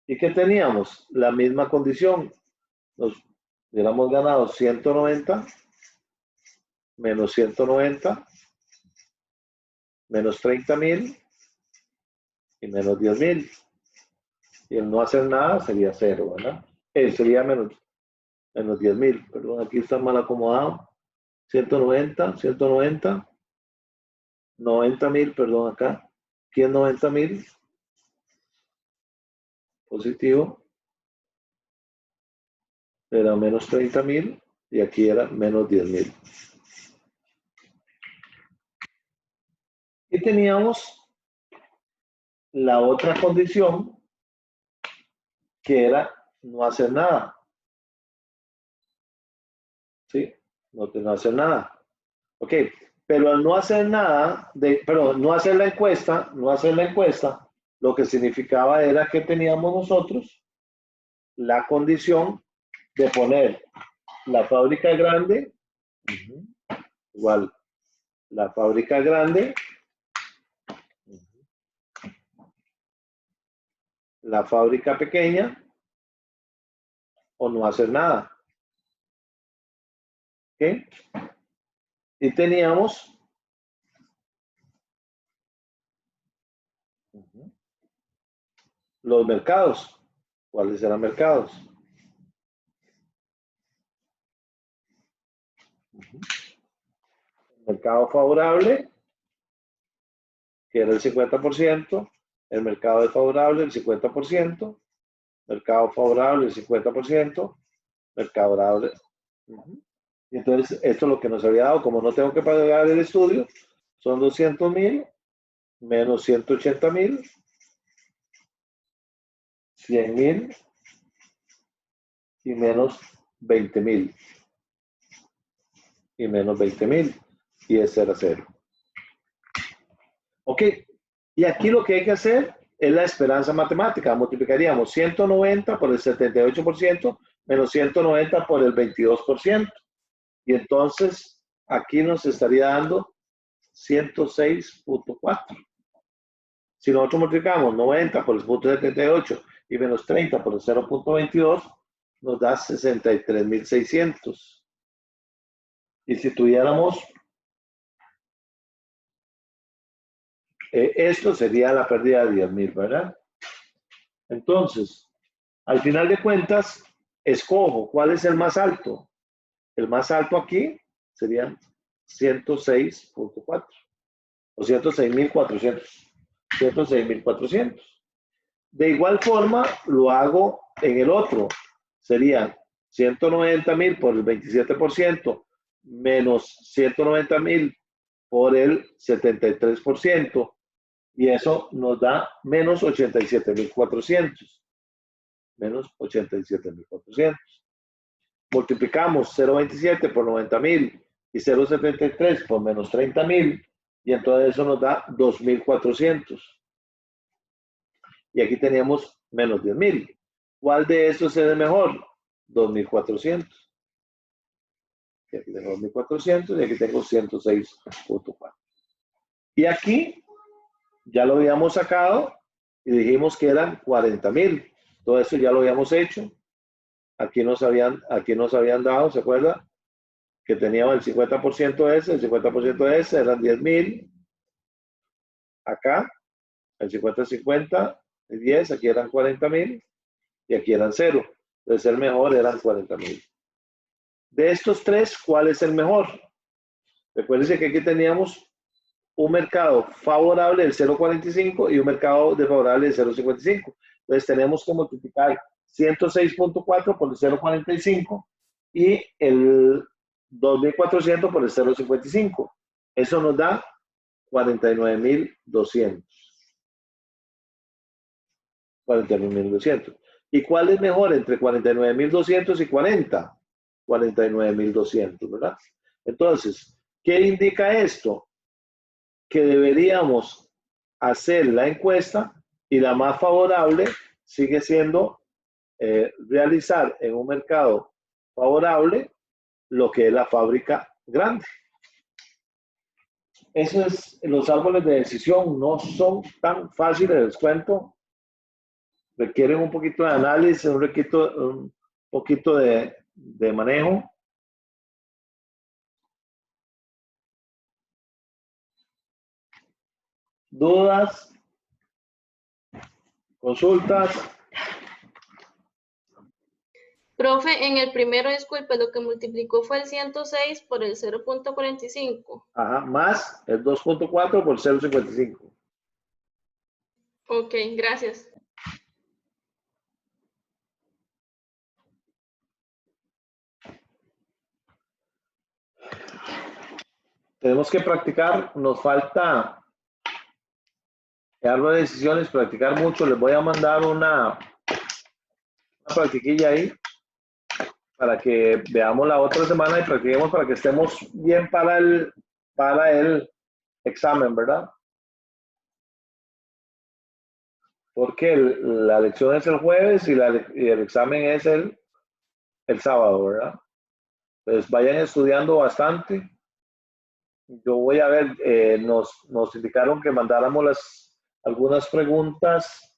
¿Y qué teníamos? La misma condición. Nos hubiéramos ganado 190 menos 190 menos 30,000 y menos 10,000. Y el no hacer nada sería 0, ¿verdad? Sería menos 10,000. Perdón, aquí está mal acomodado. 190, 90,000, perdón, acá. Aquí es 90,000. Positivo. Era menos 30,000 y aquí era menos 10,000. Y teníamos la otra condición que era no hacer nada. ¿Sí? No hacer nada. Ok, pero al no hacer nada, no hacer la encuesta, lo que significaba era que teníamos nosotros la condición de poner la fábrica grande, igual la fábrica grande, la fábrica pequeña, o no hacer nada. ¿Ok? Y teníamos los mercados. ¿Cuáles eran mercados? El mercado favorable, que era el 50%, el mercado desfavorable, el 50%, mercado favorable, el 50%, mercado favorable. Y entonces, esto es lo que nos había dado, como no tengo que pagar el estudio, son 200,000 menos 180,000, 100,000 y menos 20,000. Y menos 20,000. Y ese era 0. Ok. Y aquí lo que hay que hacer es la esperanza matemática. Multiplicaríamos 190 por el 78% menos 190 por el 22%. Y entonces aquí nos estaría dando 106.4. Si nosotros multiplicamos 90 por el punto 78 y menos 30 por el 0.22, nos da 63,600. Y si tuviéramos, esto sería la pérdida de 10,000, ¿verdad? Entonces, al final de cuentas, escojo cuál es el más alto. El más alto aquí sería 106.4 o 106,400. 106,400. De igual forma, lo hago en el otro. Sería 190,000 por el 27% menos 190,000 por el 73%. Y eso nos da menos 87,400. Menos 87,400. Multiplicamos 0,27 por 90,000 y 0,73 por menos 30,000. Y entonces eso nos da 2,400. Y aquí tenemos menos 10,000. ¿Cuál de estos es el mejor? 2,400. Y aquí tengo 2,400 y aquí tengo 106.4. Y aquí ya lo habíamos sacado y dijimos que eran 40,000. Todo eso ya lo habíamos hecho. Aquí nos habían dado, ¿se acuerda? que teníamos el 50% de ese, el 50% de ese eran 10,000. Acá, el 50-50, el 10, aquí eran 40,000 y aquí eran 0. Entonces el mejor eran 40,000. De estos tres, ¿cuál es el mejor? Recuérdense que aquí teníamos un mercado favorable del 0.45 y un mercado desfavorable del 0.55. Entonces tenemos que multiplicar 106.4 por el 0.45 y el 2.400 por el 0.55. Eso nos da 49.200. 49.200. ¿Y cuál es mejor entre 49.200 y 40? 49.200, ¿verdad? Entonces, ¿qué indica esto? Que deberíamos hacer la encuesta y la más favorable sigue siendo realizar en un mercado favorable lo que es la fábrica grande. Eso es, los árboles de decisión no son tan fáciles, les cuento. Requieren un poquito de análisis, un poquito de manejo. ¿Dudas? ¿Consultas? Profe, en el primero, disculpe, lo que multiplicó fue el 106 por el 0.45. Ajá, más el 2.4 por 0.55. Ok, gracias. Tenemos que practicar, nos falta árbol de decisiones, practicar mucho. Les voy a mandar una practiquilla ahí para que veamos la otra semana y practiquemos para que estemos bien para el examen, ¿verdad? Porque la lección es el jueves y el examen es el sábado, ¿verdad? Entonces vayan estudiando bastante. Yo voy a ver, nos indicaron que mandáramos algunas preguntas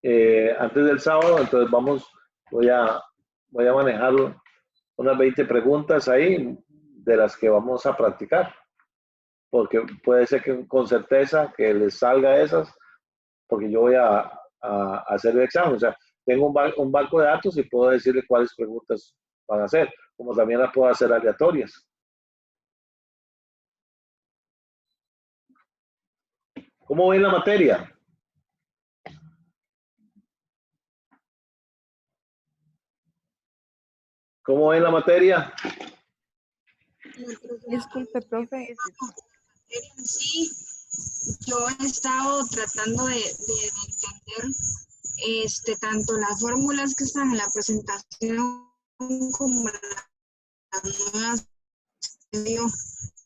antes del sábado, entonces voy a manejar unas 20 preguntas ahí de las que vamos a practicar, porque puede ser que con certeza que les salga esas, porque yo voy a hacer el examen. O sea, tengo un banco de datos y puedo decirle cuáles preguntas van a hacer, como también las puedo hacer aleatorias. ¿Cómo ven la materia? ¿Cómo ven la materia? Disculpe, profe. Sí, yo he estado tratando de entender tanto las fórmulas que están en la presentación como las nuevas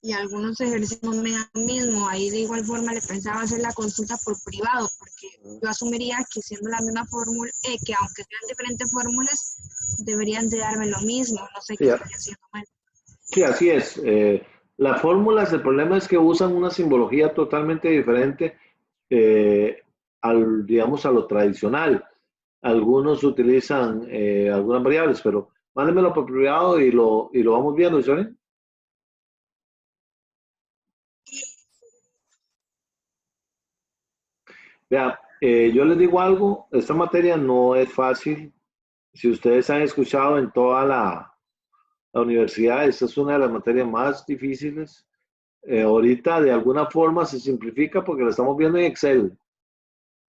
y algunos ejercicios no me dan lo mismo. Ahí de igual forma le pensaba hacer la consulta por privado, porque yo asumiría que siendo la misma fórmula, que aunque sean diferentes fórmulas, deberían de darme lo mismo. No sé qué estoy haciendo mal. Sí, así es. Las fórmulas, el problema es que usan una simbología totalmente diferente digamos, a lo tradicional. Algunos utilizan algunas variables, pero mándenmelo por privado y lo vamos viendo, ¿sí? Vea, yo les digo algo, esta materia no es fácil. Si ustedes han escuchado en toda la universidad, esta es una de las materias más difíciles. Ahorita de alguna forma se simplifica porque la estamos viendo en Excel,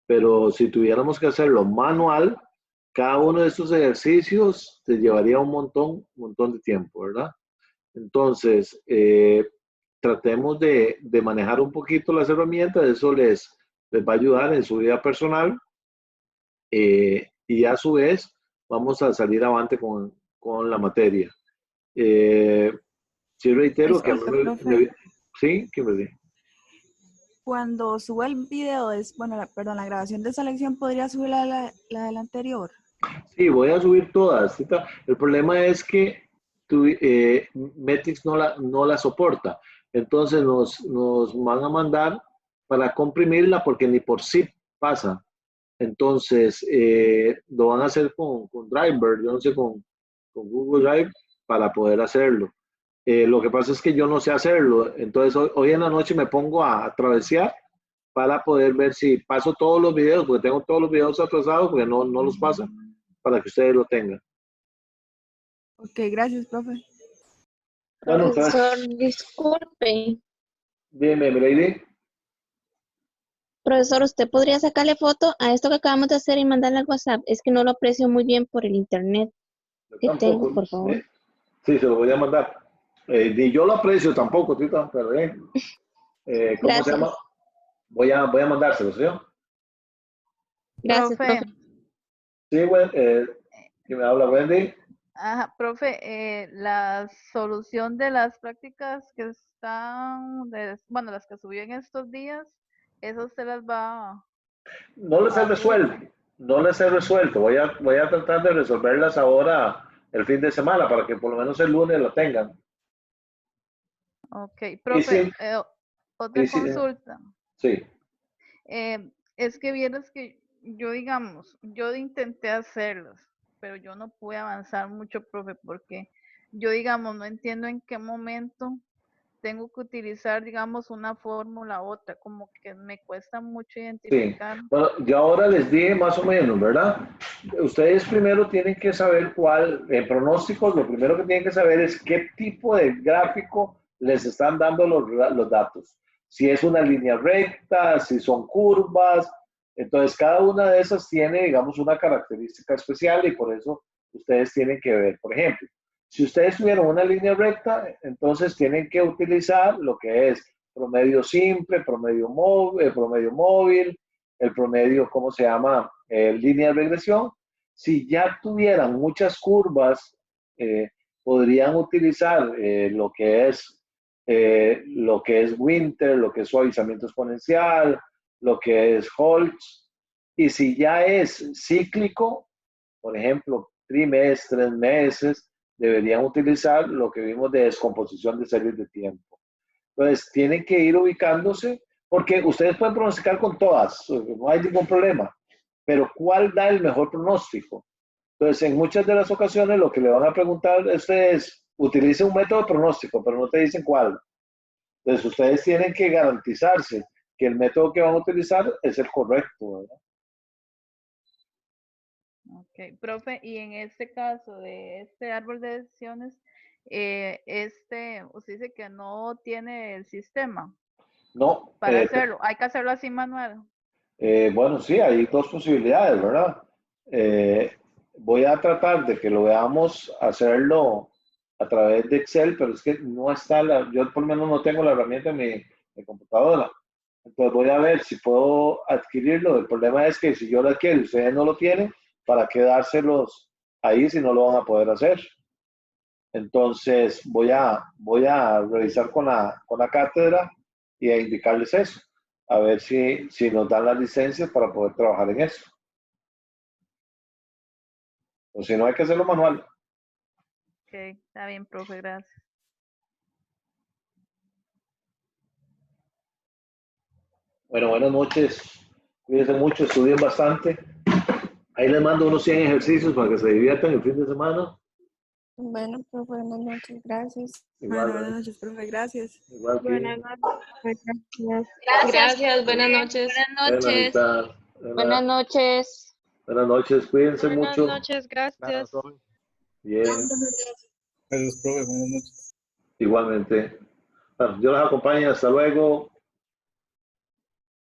pero si tuviéramos que hacerlo manual, cada uno de estos ejercicios te llevaría un montón de tiempo, ¿verdad? Entonces, tratemos de manejar un poquito las herramientas, eso les va a ayudar en su vida personal y a su vez vamos a salir avante con la materia. Sí, reitero que a mí sí, Kimberly. Cuando suba el video, perdón, la grabación de esa lección, ¿podría subir la de la anterior? Sí, voy a subir todas. El problema es que Metrix no la soporta. Entonces nos van a mandar para comprimirla porque ni por zip pasa. Entonces lo van a hacer con Driver, yo no sé, con Google Drive para poder hacerlo. Lo que pasa es que yo no sé hacerlo. Entonces hoy en la noche me pongo a travesear para poder ver si paso todos los videos, porque tengo todos los videos atrasados, porque no los pasa, para que ustedes lo tengan. Ok, gracias, profe. Bueno, Profesor, entonces, disculpe. dime, Lady. Profesor, ¿usted podría sacarle foto a esto que acabamos de hacer y mandarle al WhatsApp? Es que no lo aprecio muy bien por el internet que tengo, por favor. Sí, se lo voy a mandar. Ni yo lo aprecio tampoco, Tita, pero ¿cómo se llama? Voy a mandárselo, ¿sí? Gracias, Profe. profe. Sí, ¿quién me habla, Wendy? Ajá, profe, la solución de las prácticas que están, bueno, las que subió en estos días, eso se las va No les he resuelto, no les he resuelto. Voy a tratar de resolverlas ahora el fin de semana para que por lo menos el lunes lo tengan. Ok, profe, otra sí, consulta. Sí. Es que vieras que yo, digamos, yo intenté hacerlos, pero yo no pude avanzar mucho, profe, porque yo, digamos, no entiendo en qué momento tengo que utilizar, digamos, una fórmula u otra, como que me cuesta mucho Sí, identificar. bueno, yo ahora les dije más o menos, ¿verdad? Ustedes primero tienen que saber en pronósticos, lo primero que tienen que saber es qué tipo de gráfico les están dando los datos. Si es una línea recta, si son curvas, entonces cada una de esas tiene, digamos, una característica especial y por eso ustedes tienen que ver, por ejemplo, si ustedes tuvieron una línea recta, entonces tienen que utilizar lo que es promedio simple, promedio móvil, el promedio, ¿cómo se llama? Línea de regresión. Si ya tuvieran muchas curvas, podrían utilizar lo que es Winter, lo que es suavizamiento exponencial, lo que es Holtz. Y si ya es cíclico, por ejemplo, trimestres, meses, deberían utilizar lo que vimos de descomposición de series de tiempo. Entonces, tienen que ir ubicándose, porque ustedes pueden pronosticar con todas, no hay ningún problema, pero ¿cuál da el mejor pronóstico? Entonces, en muchas de las ocasiones lo que le van a preguntar a ustedes es, utilice un método de pronóstico, pero no te dicen cuál. Entonces, ustedes tienen que garantizarse que el método que van a utilizar es el correcto, ¿verdad? Ok, profe, y en este caso de este árbol de decisiones, usted dice que no tiene el sistema. No. Para hacerlo, hay que hacerlo así manual. Bueno, sí, hay dos posibilidades, ¿verdad? Voy a tratar de que lo veamos hacerlo a través de Excel, pero es que no está, yo por lo menos no tengo la herramienta en mi computadora. Entonces voy a ver si puedo adquirirlo. El problema es que si yo lo adquiero y ustedes no lo tienen, ¿para qué dárselos ahí si no lo van a poder hacer? Entonces voy a revisar con la cátedra y a indicarles eso, a ver si nos dan las licencias para poder trabajar en eso. O si no, hay que hacerlo manual. Ok, está bien, profe, gracias. Bueno, buenas noches. Cuídense mucho, estudien bastante. Ahí les mando unos 100 ejercicios para que se diviertan el fin de semana. Bueno, profe, buenas noches, gracias. Igual, Buenas noches, profe, gracias. Igual que... Buenas noches, gracias. Gracias, buenas noches. Buenas noches. Buenas noches. Buenas noches, cuídense Buenas mucho. noches, gracias. Bien. Gracias, profe. Buenas noches. Igualmente. Bueno, Dios los acompañe. Hasta luego.